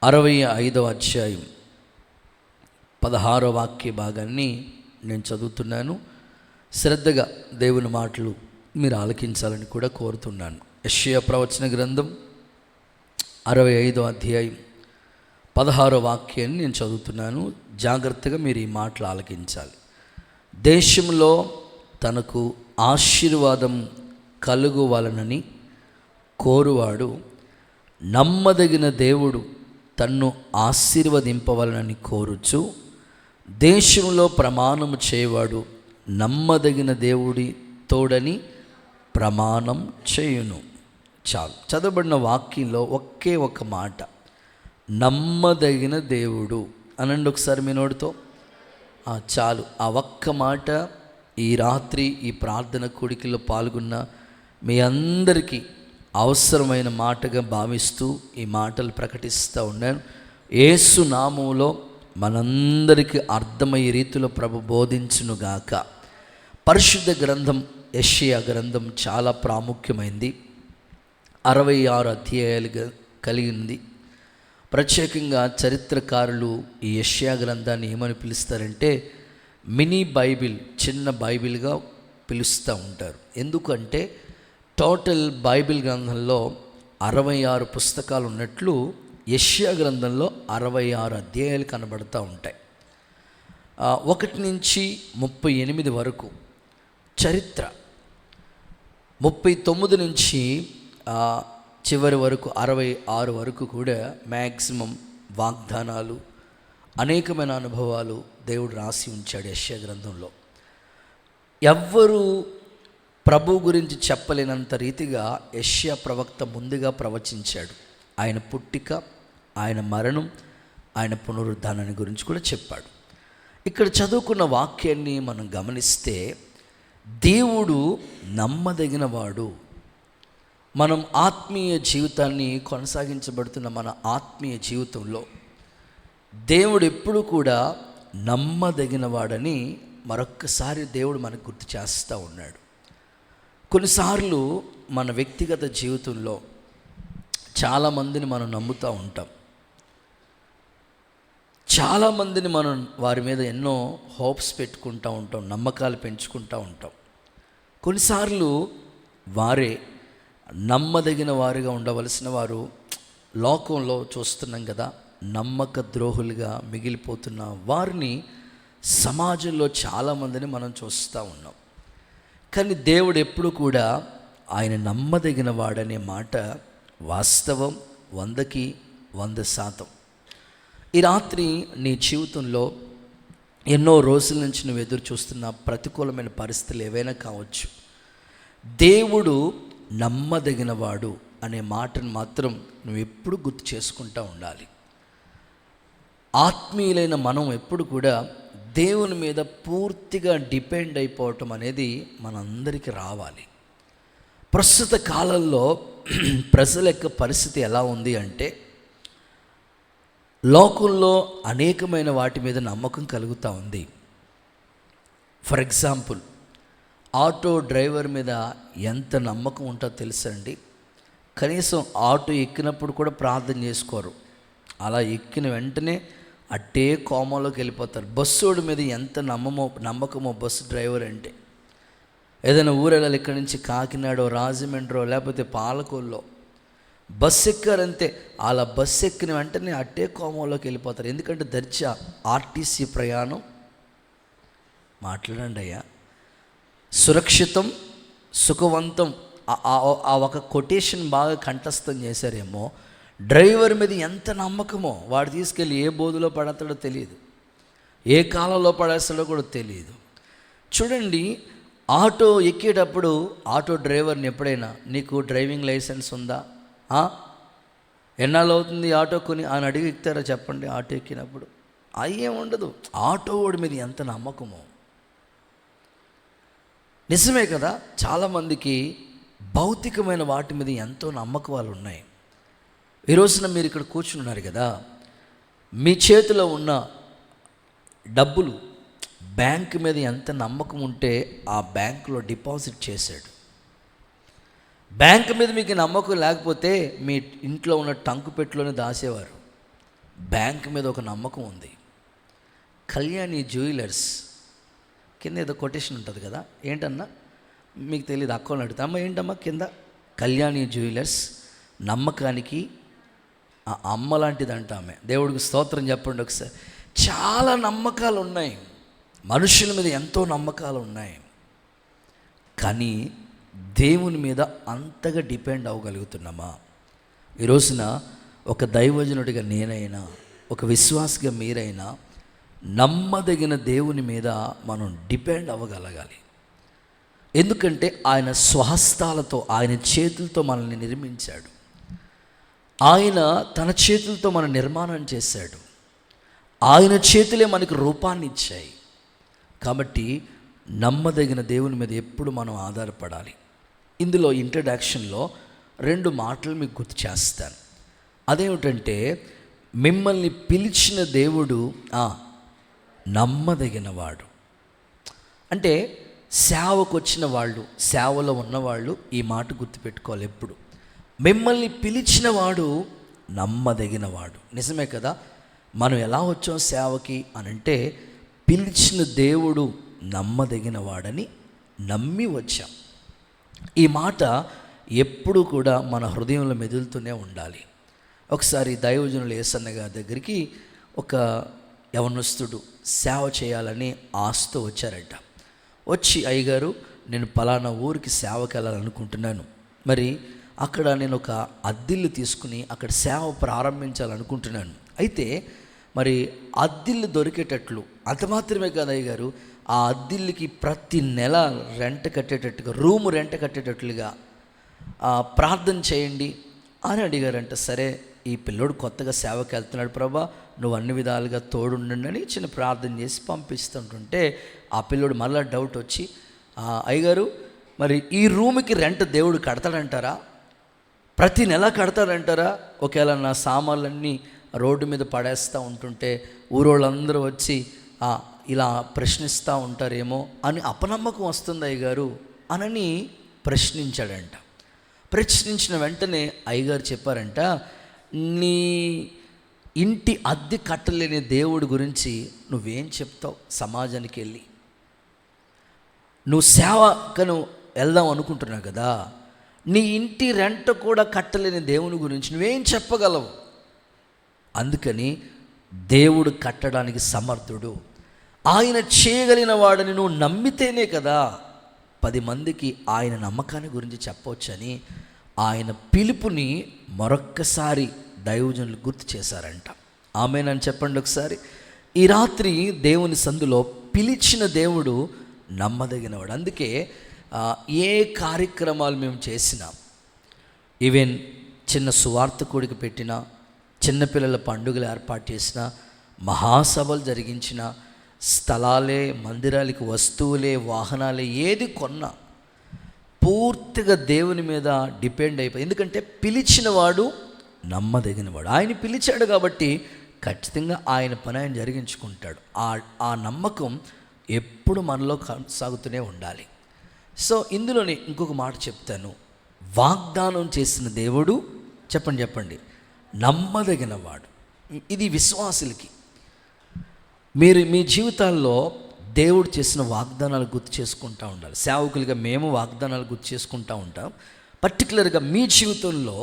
65వ అధ్యాయం 16వ వాక్య భాగాన్ని నేను చదువుతున్నాను. శ్రద్ధగా దేవుని మాటలు మీరు ఆలకించాలని కూడా కోరుతున్నాను. యెషయా ప్రవచన గ్రంథం 65వ అధ్యాయం 16వ వాక్యాన్ని నేను చదువుతున్నాను. జాగ్రత్తగా మీరు ఈ మాటలు ఆలకించాలి. దేశంలో తనకు ఆశీర్వాదం కలుగువలనని కోరువాడు నమ్మదగిన దేవుడు తన్ను ఆశీర్వదింపవలనని కోరుచు దేశంలో ప్రమాణము చేయవాడు నమ్మదగిన దేవుడి తోడని ప్రమాణం చేయును. చాలు, చదవబడిన వాక్యంలో ఒకే ఒక మాట, నమ్మదగిన దేవుడు అనండి ఒకసారి మీ నోటితో. చాలు, ఆ ఒక్క మాట ఈ రాత్రి ఈ ప్రార్థన కూడికలో పాల్గొన్న మీ అందరికీ అవసరమైన మాటగా భావిస్తూ ఈ మాటలు ప్రకటిస్తూ ఉన్నాను. యేసు నామములో మనందరికీ అర్థమయ్యే రీతిలో ప్రభు బోధించునుగాక. పరిశుద్ధ గ్రంథం యెషయా గ్రంథం చాలా ప్రాముఖ్యమైంది. 66 అధ్యాయాలుగా కలిగింది. ప్రత్యేకంగా చరిత్రకారులు ఈ యెషయా గ్రంథాన్ని ఏమని పిలుస్తారంటే మినీ బైబిల్, చిన్న బైబిల్గా పిలుస్తూ ఉంటారు. ఎందుకంటే టోటల్ బైబిల్ గ్రంథంలో 66 పుస్తకాలు ఉన్నట్లు యెషయా గ్రంథంలో 66 అధ్యాయాలు కనబడుతూ ఉంటాయి. 1 నుంచి 38 వరకు చరిత్ర, 39 నుంచి చివరి వరకు 66 వరకు కూడా మ్యాక్సిమం వాగ్దానాలు, అనేకమైన అనుభవాలు దేవుడు రాసి ఉంచాడు యెషయా గ్రంథంలో. ఎవ్వరూ ప్రభు గురించి చెప్పలేనంత రీతిగా యెషయా ప్రవక్త ముందుగా ప్రవచించాడు. ఆయన పుట్టిక, ఆయన మరణం, ఆయన పునరుద్ధానాన్ని గురించి కూడా చెప్పాడు. ఇక్కడ చదువుకున్న వాక్యాన్ని మనం గమనిస్తే దేవుడు నమ్మదగినవాడు. మనం ఆత్మీయ జీవితాన్ని కొనసాగించబడుతున్న మన ఆత్మీయ జీవితంలో దేవుడు ఎప్పుడు కూడా నమ్మదగినవాడని మరొక్కసారి దేవుడు మనకు గుర్తు చేస్తూ ఉన్నాడు. కొన్నిసార్లు మన వ్యక్తిగత జీవితంలో చాలామందిని మనం నమ్ముతూ ఉంటాం. చాలామందిని మనం వారి మీద ఎన్నో హోప్స్ పెట్టుకుంటూ ఉంటాం, నమ్మకాలు పెంచుకుంటూ ఉంటాం. కొన్నిసార్లు వారే నమ్మదగిన వారిగా ఉండవలసిన వారు లోకంలో చూస్తున్నాం కదా, నమ్మక ద్రోహులుగా మిగిలిపోతున్న వారిని సమాజంలో చాలామందిని మనం చూస్తూ ఉన్నాం. కానీ దేవుడు ఎప్పుడు కూడా ఆయన నమ్మదగిన వాడనే మాట వాస్తవం, 100కి 100%. ఈ రాత్రి నీ జీవితంలో ఎన్నో రోజుల నుంచి నువ్వు ఎదురు చూస్తున్న ప్రతికూలమైన పరిస్థితులు ఏవైనా కావచ్చు, దేవుడు నమ్మదగినవాడు అనే మాటను మాత్రం నువ్వు ఎప్పుడు గుర్తు చేసుకుంటూ ఉండాలి. ఆత్మీయులైన మనం ఎప్పుడు కూడా దేవుని మీద పూర్తిగా డిపెండ్ అయిపోవటం అనేది మనందరికీ రావాలి. ప్రస్తుత కాలంలో ప్రజల యొక్క పరిస్థితి ఎలా ఉంది అంటే, లోకంలో అనేకమైన వాటి మీద నమ్మకం కలుగుతూ ఉంది. ఫర్ ఎగ్జాంపుల్, ఆటో డ్రైవర్ మీద ఎంత నమ్మకం ఉంటుందో తెలుసండి. కనీసం ఆటో ఎక్కినప్పుడు కూడా ప్రార్థన చేసుకోరు. అలా ఎక్కిన వెంటనే అట్టే కోమలోకి వెళ్ళిపోతారు. బస్సోడి మీద ఎంత నమ్మకమో బస్సు డ్రైవర్ అంటే. ఏదైనా ఊరెళ్ళాలి, ఇక్కడి నుంచి కాకినాడో, రాజమండ్రో, లేకపోతే పాలకొల్లో బస్సు ఎక్కారంతే. అలా బస్సు ఎక్కిన వెంటనే అట్టే కోమలోకి వెళ్ళిపోతారు. ఎందుకంటే దర్జా ఆర్టీసీ ప్రయాణం, మాట్లాడండి అయ్యా, సురక్షితం, సుఖవంతం. ఆ ఒక కొటేషన్ బాగా కంఠస్థం చేశారేమో. డ్రైవర్ మీద ఎంత నమ్మకమో, వాడు తీసుకెళ్ళి ఏ బోధులో పడతాడో తెలియదు, ఏ కాలంలో పడేస్తాడో కూడా తెలియదు. చూడండి, ఆటో ఎక్కేటప్పుడు ఆటో డ్రైవర్ని ఎప్పుడైనా నీకు డ్రైవింగ్ లైసెన్స్ ఉందా, ఎన్నాళ్ళు అవుతుంది ఆటో కొని అని అడిగి ఎక్కుతారా చెప్పండి. ఆటో ఎక్కినప్పుడు అయ్యేం ఉండదు. ఆటో వాడి మీద ఎంత నమ్మకమో. నిజమే కదా, చాలామందికి భౌతికమైన వాటి మీద ఎంతో నమ్మకాలు ఉన్నాయి. ఈ రోజున మీరు ఇక్కడ కూర్చున్నారు కదా, మీ చేతిలో ఉన్న డబ్బులు బ్యాంక్ మీద ఎంత నమ్మకం ఉంటే ఆ బ్యాంకులో డిపాజిట్ చేశాడు. బ్యాంక్ మీద మీకు నమ్మకం లేకపోతే మీ ఇంట్లో ఉన్న టంకు పెట్టెలోనే దాసేవారు. బ్యాంక్ మీద ఒక నమ్మకం ఉంది. కళ్యాణి జ్యువెలర్స్ కింద ఏదో కొటేషన్ ఉంటుంది కదా, ఏంటన్నా మీకు తెలియదు, అక్కని అడుగుతా, అమ్మ ఏంటమ్మా కింద? కళ్యాణి జ్యువెలర్స్ నమ్మకానికి ఆ అమ్మ లాంటిది అంట ఆమె. దేవుడికి స్తోత్రం చెప్పండి ఒకసారి. చాలా నమ్మకాలు ఉన్నాయి, మనుషుల మీద ఎంతో నమ్మకాలు ఉన్నాయి, కానీ దేవుని మీద అంతగా డిపెండ్ అవ్వగలుగుతున్నామా? ఈ రోజున ఒక దైవజనుడిగా నేనైనా, ఒక విశ్వాసిగా మీరైనా నమ్మదగిన దేవుని మీద మనం డిపెండ్ అవ్వగలగాలి. ఎందుకంటే ఆయన స్వహస్తాలతో, ఆయన చేతులతో మనల్ని నిర్మించాడు. ఆయన తన చేతులతో మన నిర్మాణం చేశాడు. ఆయన చేతులే మనకు రూపాన్ని ఇచ్చాయి. కాబట్టి నమ్మదగిన దేవుని మీద ఎప్పుడు మనం ఆధారపడాలి. ఇందులో ఇంట్రడక్షన్లో 2 మాటలు మీకు గుర్తు చేస్తాను. అదేమిటంటే, మిమ్మల్ని పిలిచిన దేవుడు నమ్మదగినవాడు. అంటే సేవకు వచ్చిన వాళ్ళు, సేవలో ఉన్నవాళ్ళు ఈ మాట గుర్తుపెట్టుకోవాలి ఎప్పుడు. మిమ్మల్ని పిలిచిన వాడు నమ్మదగినవాడు. నిజమే కదా? మనం ఎలా వచ్చాం సేవకి అనంటే, పిలిచిన దేవుడు నమ్మదగినవాడని నమ్మి వచ్చాం. ఈ మాట ఎప్పుడు కూడా మన హృదయంలో మెదులుతూనే ఉండాలి. ఒకసారి దైవజనులు యేసన్న గారి దగ్గరికి ఒక యవనస్తుడు సేవ చేయాలని ఆశతో వచ్చారట. వచ్చి, అయ్యగారు నేను పలానా ఊరికి సేవకి వెళ్ళాలనుకుంటున్నాను, మరి అక్కడ నేను ఒక అద్దిల్లు తీసుకుని అక్కడ సేవ ప్రారంభించాలనుకుంటున్నాను. అయితే మరి అద్దిల్లు దొరికేటట్లు, అంత మాత్రమే కాదు అయ్యగారు, ఆ అద్దిల్లుకి ప్రతి నెల రెంట్ కట్టేటట్టుగా, రూము రెంట్ కట్టేటట్లుగా ప్రార్థన చేయండి అని అడిగారంట. సరే, ఈ పిల్లోడు కొత్తగా సేవకి వెళ్తున్నాడు ప్రభా, నువ్వు అన్ని విధాలుగా తోడుండండి అని చిన్న ప్రార్థన చేసి పంపిస్తుంటుంటే, ఆ పిల్లోడు మళ్ళీ డౌట్ వచ్చి, అయ్యగారు మరి ఈ రూమ్కి రెంట్ దేవుడు కడతాడంటారా? ప్రతి నెల కడతాడంటారా? ఒకవేళ నా సామాన్లన్నీ రోడ్డు మీద పడేస్తూ ఉంటుంటే ఊరోళ్ళందరూ వచ్చి ఇలా ప్రశ్నిస్తూ ఉంటారేమో అని అపనమ్మకం వస్తుంది అయ్యగారు అనని ప్రశ్నించాడంట. ప్రశ్నించిన వెంటనే అయ్యగారు చెప్పారంట, నీ ఇంటి అద్దె కట్టలేని దేవుడి గురించి నువ్వేం చెప్తావు సమాజానికి వెళ్ళి? నువ్వు సేవకను వెళ్దాం అనుకుంటున్నావు కదా, నీ ఇంటి రెంట్ కూడా కట్టలేని దేవుని గురించి నువ్వేం చెప్పగలవు? అందుకని దేవుడు కట్టడానికి సమర్థుడు, ఆయన చేయగలిగిన వాడిని నువ్వు నమ్మితేనే కదా 10 మందికి ఆయన నమ్మకాన్ని గురించి చెప్పవచ్చని ఆయన పిలుపుని మరొక్కసారి దైవజనులు గుర్తు చేశారంట. ఆమేనని చెప్పండి ఒకసారి. ఈ రాత్రి దేవుని సందులో పిలిచిన దేవుడు నమ్మదగినవాడు. అందుకే ఏ కార్యక్రమాలు మేము చేసినా, ఈవెన్ చిన్న సువార్త కూడిక పెట్టినా, చిన్నపిల్లల పండుగలు ఏర్పాటు చేసిన, మహాసభలు జరిగించిన, స్థలాలే, మందిరాలకి వస్తువులే, వాహనాలే ఏది కొన్నా పూర్తిగా దేవుని మీద డిపెండ్ అయిపోయి. ఎందుకంటే పిలిచిన వాడు నమ్మదగినవాడు. ఆయన పిలిచాడు కాబట్టి ఖచ్చితంగా ఆయన పని ఆయన జరిగించుకుంటాడు. ఆ నమ్మకం ఎప్పుడు మనలో సాగుతూనే ఉండాలి. సో ఇందులోనే ఇంకొక మాట చెప్తాను. వాగ్దానం చేసిన దేవుడు చెప్పండి నమ్మదగినవాడు. ఇది విశ్వాసులకి. మీరు మీ జీవితాల్లో దేవుడు చేసిన వాగ్దానాలు గుర్తు చేసుకుంటూ ఉండాలి. సేవకులుగా మేము వాగ్దానాలు గుర్తు చేసుకుంటూ ఉంటాం. పర్టికులర్గా మీ జీవితంలో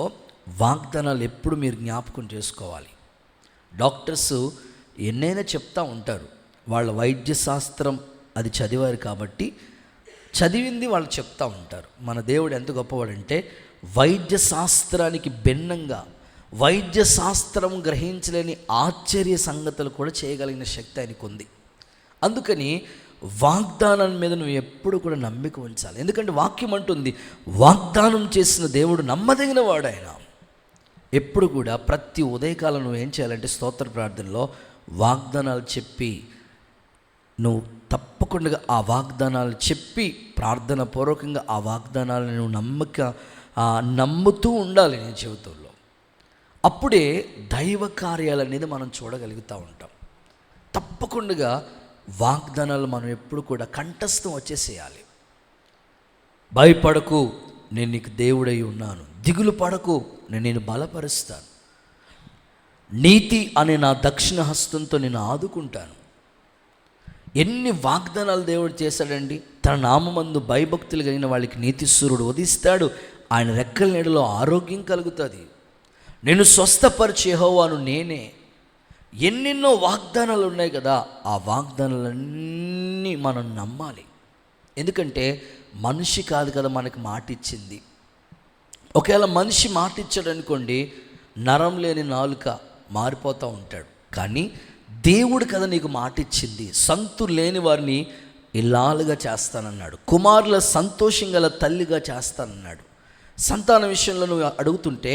వాగ్దానాలు ఎప్పుడు మీరు జ్ఞాపకం చేసుకోవాలి. డాక్టర్స్ ఎన్నైనా చెప్తూ ఉంటారు, వాళ్ళ వైద్య శాస్త్రం అది చదివారు కాబట్టి చదివింది వాళ్ళు చెప్తూ ఉంటారు. మన దేవుడు ఎంత గొప్పవాడంటే, వైద్య శాస్త్రానికి భిన్నంగా వైద్య శాస్త్రం గ్రహించలేని ఆశ్చర్య సంగతులు కూడా చేయగలిగిన శక్తి ఆయనకు ఉంది. అందుకని వాగ్దానం మీద నువ్వు ఎప్పుడు కూడా నమ్మిక ఉంచాలి. ఎందుకంటే వాక్యం అంటుంది, వాగ్దానం చేసిన దేవుడు నమ్మదగిన వాడు. ఆయన ఎప్పుడు కూడా ప్రతి ఉదయకాలం నువ్వు ఏం చేయాలంటే స్తోత్ర ప్రార్థనలో వాగ్దానాలు చెప్పి, నువ్వు తప్పకుండా ఆ వాగ్దానాలు చెప్పి ప్రార్థన పూర్వకంగా ఆ వాగ్దానాలను నువ్వు నమ్ముతూ ఉండాలి నీ జీవితంలో. అప్పుడే దైవ కార్యాలు అనేది మనం చూడగలుగుతూ ఉంటాం. తప్పకుండా వాగ్దానాలు మనం ఎప్పుడు కూడా కంఠస్థం వచ్చేసేయాలి. భయపడకు, నేను నీకు దేవుడై ఉన్నాను. దిగులు పడకు, నేను బలపరుస్తాను. నీతి అనే నా దక్షిణ హస్తంతో నేను ఆదుకుంటాను. ఎన్ని వాగ్దానాలు దేవుడు చేశాడండి. తన నామమందు భయభక్తులు కలిగిన వాళ్ళకి నీతి సూర్యుడు ఉదిస్తాడు. ఆయన రెక్కల నీడలో ఆరోగ్యం కలుగుతుంది. నేను స్వస్థపరిచే యెహోవాను నేనే. ఎన్నెన్నో వాగ్దానాలు ఉన్నాయి కదా, ఆ వాగ్దానాలన్నీ మనం నమ్మాలి. ఎందుకంటే మనిషి కాదు కదా మనకి మాట ఇచ్చింది. ఒకవేళ మనిషి మాట ఇచ్చాడు అనుకోండి, నరం లేని నాలుక మారిపోతూ ఉంటాడు. కానీ దేవుడు కదా నీకు మాట ఇచ్చింది. సంతు లేని వారిని ఇల్లాలుగా చేస్తానన్నాడు. కుమారుల సంతోషం గల తల్లిగా చేస్తానన్నాడు. సంతాన విషయంలో నువ్వు అడుగుతుంటే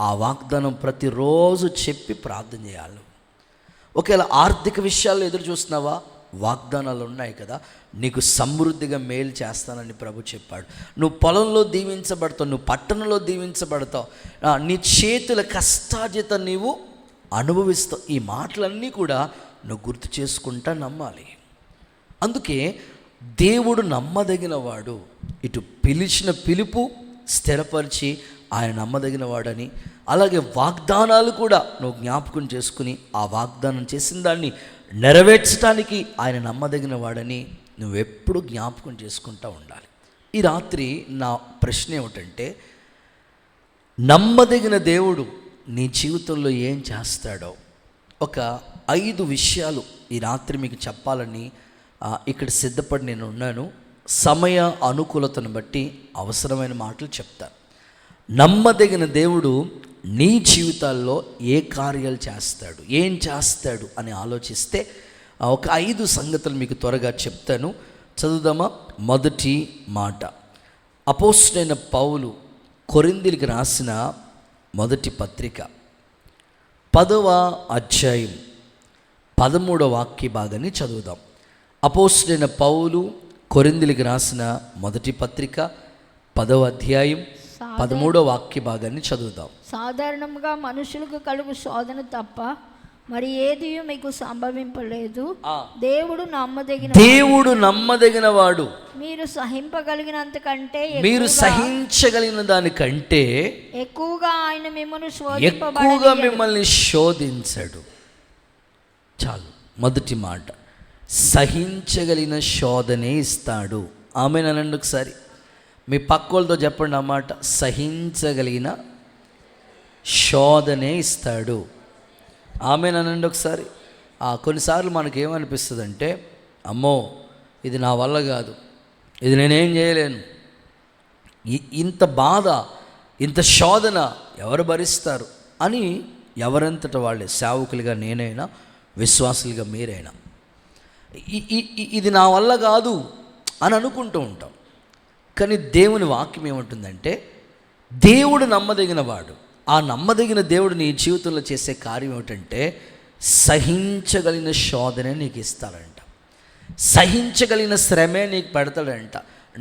ఆ వాగ్దానం ప్రతిరోజు చెప్పి ప్రార్థన చేయాలి. ఒకవేళ ఆర్థిక విషయాల్లో ఎదురు చూస్తున్నావా, వాగ్దానాలు ఉన్నాయి కదా, నీకు సమృద్ధిగా మేలు చేస్తానని ప్రభు చెప్పాడు. నువ్వు పొలంలో దీవించబడతావు, నువ్వు పట్టణంలో దీవించబడతావు, నీ చేతుల కష్టార్జిత నీవు అనుభవిస్తావు. ఈ మాటలన్నీ కూడా నువ్వు గుర్తు చేసుకుంటా నమ్మాలి. అందుకే దేవుడు నమ్మదగిన వాడు. ఇటు పిలిచిన పిలుపు స్థిరపరిచి ఆయన నమ్మదగిన వాడని, అలాగే వాగ్దానాలు కూడా నువ్వు జ్ఞాపకం చేసుకుని ఆ వాగ్దానం చేసిన దాన్ని నెరవేర్చడానికి ఆయన నమ్మదగిన వాడని నువ్వెప్పుడు జ్ఞాపకం చేసుకుంటూ ఉండాలి. ఈ రాత్రి నా ప్రశ్న ఏమిటంటే, నమ్మదగిన దేవుడు నీ జీవితంలో ఏం చేస్తాడో ఒక 5 విషయాలు ఈ రాత్రి మీకు చెప్పాలని ఇక్కడ సిద్ధపడి నేను ఉన్నాను. సమయ అనుకూలతను బట్టి అవసరమైన మాటలు చెప్తాను. నమ్మదగిన దేవుడు నీ జీవితాల్లో ఏ కార్యాలు చేస్తాడు, ఏం చేస్తాడు అని ఆలోచిస్తే ఒక 5 సంగతులు మీకు త్వరగా చెప్తాను. చదువుదామా? మొదటి మాట, అపోస్తలుడైన పౌలు కొరింథీయులకు రాసిన మొదటి పత్రిక 10వ అధ్యాయం 13వ వాక్య భాగాన్ని చదువుదాం. అపోస్తలుడైన పౌలు కొరింథీయులకు రాసిన మొదటి పత్రిక 10వ అధ్యాయం 13వ వాక్య భాగాన్ని చదువుదాం. సాధారణంగా మనుషులకు కలుగు శోధన తప్ప మరి ఏది మీకు సంభవింపలేదు. దేవుడు నమ్మదగిన వాడు. మీరు సహింపగలిగినంత కంటే మీరు సహించగలిగిన దానికంటే ఎక్కువగా ఆయన మిమ్మల్ని శోధించడు. చాలు. మొదటి మాట, సహించగలిగిన శోధనే ఇస్తాడు. ఆమేనండి. ఒకసారి మీ పక్కోళ్ళతో చెప్పండి ఆ మాట, సహించగలిగిన శోధనే ఇస్తాడు. ఆమేనండి. ఒకసారి కొన్నిసార్లు మనకేమనిపిస్తుంది అంటే, అమ్మో ఇది నా వల్ల కాదు, ఇది నేనేం చేయలేను, ఇంత బాధ, ఇంత శోధన ఎవరు భరిస్తారు అని ఎవరంతట వాళ్ళే, సేవకులుగా నేనైనా, విశ్వాసులుగా మీరైనా, ఇది నా వల్ల కాదు అని అనుకుంటూ ఉంటాం. కానీ దేవుని వాక్యం ఏమంటుందంటే, దేవుడు నమ్మదగిన వాడు. ఆ నమ్మదగిన దేవుడు నీ జీవితంలో చేసే కార్యం ఏమిటంటే, సహించగలిగిన శోధనే నీకు ఇస్తాడంట, సహించగలిగిన శ్రమే నీకు పెడతాడంట.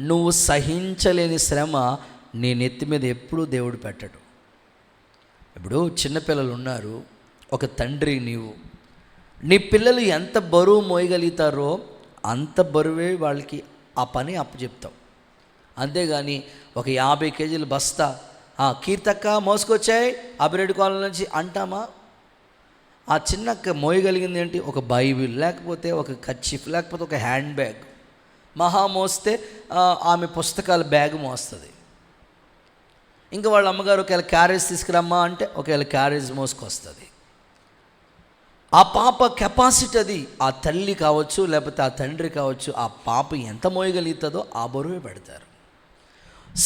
నువ్వు సహించలేని శ్రమ నీ నెత్తి మీద ఎప్పుడూ దేవుడు పెట్టడు. ఇప్పుడు చిన్నపిల్లలు ఉన్నారు, ఒక తండ్రి నీవు, నీ పిల్లలు ఎంత బరువు మోయగలుగుతారో అంత బరువే వాళ్ళకి ఆ పని అప్పచెప్తావు. అంతేగాని ఒక 50 కేజీల బస్తా కీర్తక్క మోసుకొచ్చాయి అభిరెడ్డి కాలనీ నుంచి అంటామా? ఆ చిన్నక్క మోయగలిగింది ఏంటి? ఒక బైబిల్, లేకపోతే ఒక కర్చీఫ్, లేకపోతే ఒక హ్యాండ్ బ్యాగ్. మహా మోస్తే ఆమె పుస్తకాల బ్యాగ్ మోస్తుంది. ఇంకా వాళ్ళ అమ్మగారు ఒకవేళ క్యారేజ్ తీసుకురమ్మా అంటే ఒకవేళ క్యారేజ్ మోసుకొస్తుంది. ఆ పాప కెపాసిటీ అది. ఆ తల్లి కావచ్చు, లేకపోతే ఆ తండ్రి కావచ్చు, ఆ పాప ఎంత మోయగలుగుతుందో ఆ బరువే పెడతారు.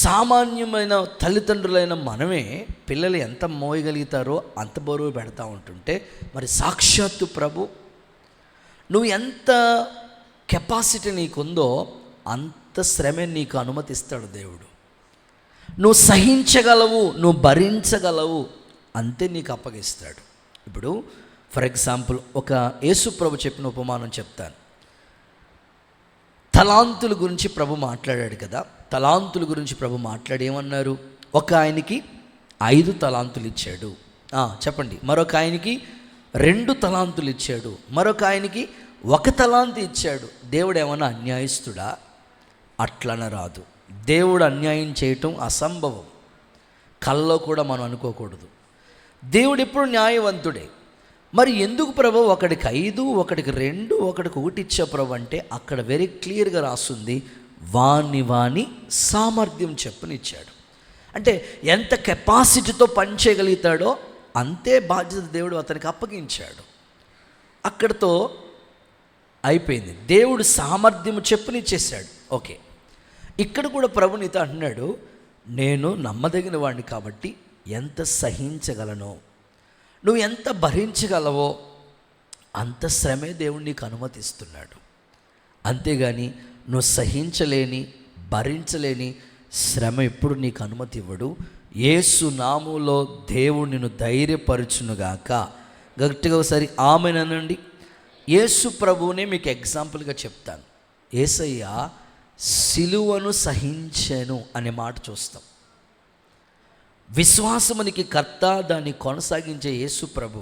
సామాన్యమైన తల్లిదండ్రులైన మనమే పిల్లలు ఎంత మోయగలుగుతారో అంత బరువు పెడతా ఉంటుంటే, మరి సాక్షాత్తు ప్రభు నువ్వు ఎంత కెపాసిటీ నీకుందో అంత శ్రమే నీకు అనుమతిస్తాడు దేవుడు. నువ్వు సహించగలవు, నువ్వు భరించగలవు, అంతే నీకు అప్పగిస్తాడు. ఇప్పుడు ఫర్ ఎగ్జాంపుల్ ఒక యేసు ప్రభు చెప్పిన ఉపమానం చెప్తాను. తలాంతుల గురించి ప్రభు మాట్లాడాడు కదా. తలాంతుల గురించి ప్రభు మాట్లాడి ఏమన్నారు? ఒక ఆయనకి 5 తలాంతులు ఇచ్చాడు. చెప్పండి. మరొక ఆయనకి 2 తలాంతులు ఇచ్చాడు. మరొక ఆయనకి 1 తలాంతు ఇచ్చాడు. దేవుడు ఏమన్నా అన్యాయస్తుడా? అట్లన రాదు. దేవుడు అన్యాయం చేయటం అసంభవం. కల్లో కూడా మనం అనుకోకూడదు. దేవుడు ఎప్పుడు న్యాయవంతుడే. మరి ఎందుకు ప్రభు ఒకడికి 5, ఒకడికి 2, ఒకడికి 1 ఇచ్చా ప్రభు అంటే అక్కడ వెరీ క్లియర్గా రాస్తుంది, వాని సామర్థ్యం చెప్పునిచ్చాడు. అంటే ఎంత కెపాసిటీతో పనిచేయగలుగుతాడో అంతే బాధ్యత దేవుడు అతనికి అప్పగించాడు. అక్కడితో అయిపోయింది. దేవుడు సామర్థ్యం చెప్పునిచ్చేసాడు. ఓకే, ఇక్కడ కూడా ప్రభు నీతో అంటున్నాడు, నేను నమ్మదగిన వాడిని కాబట్టి ఎంత సహించగలను, నువ్వు ఎంత భరించగలవో అంత శ్రమే దేవుడు నీకు అనుమతిస్తున్నాడు. అంతేగాని నువ్వు సహించలేని, భరించలేని శ్రమ ఎప్పుడు నీకు అనుమతి ఇవ్వడు. యేసు నామములో దేవుడు నిన్ను ధైర్యపరచునుగాక. గట్టిగా ఒకసారి ఆమెనండి. యేసు ప్రభువునే మీకు ఎగ్జాంపుల్గా చెప్తాను. యేసయ్య సిలువను సహించెను అనే మాట చూస్తాం. విశ్వాసమునికి కర్త, దాన్ని కొనసాగించే యేసు ప్రభు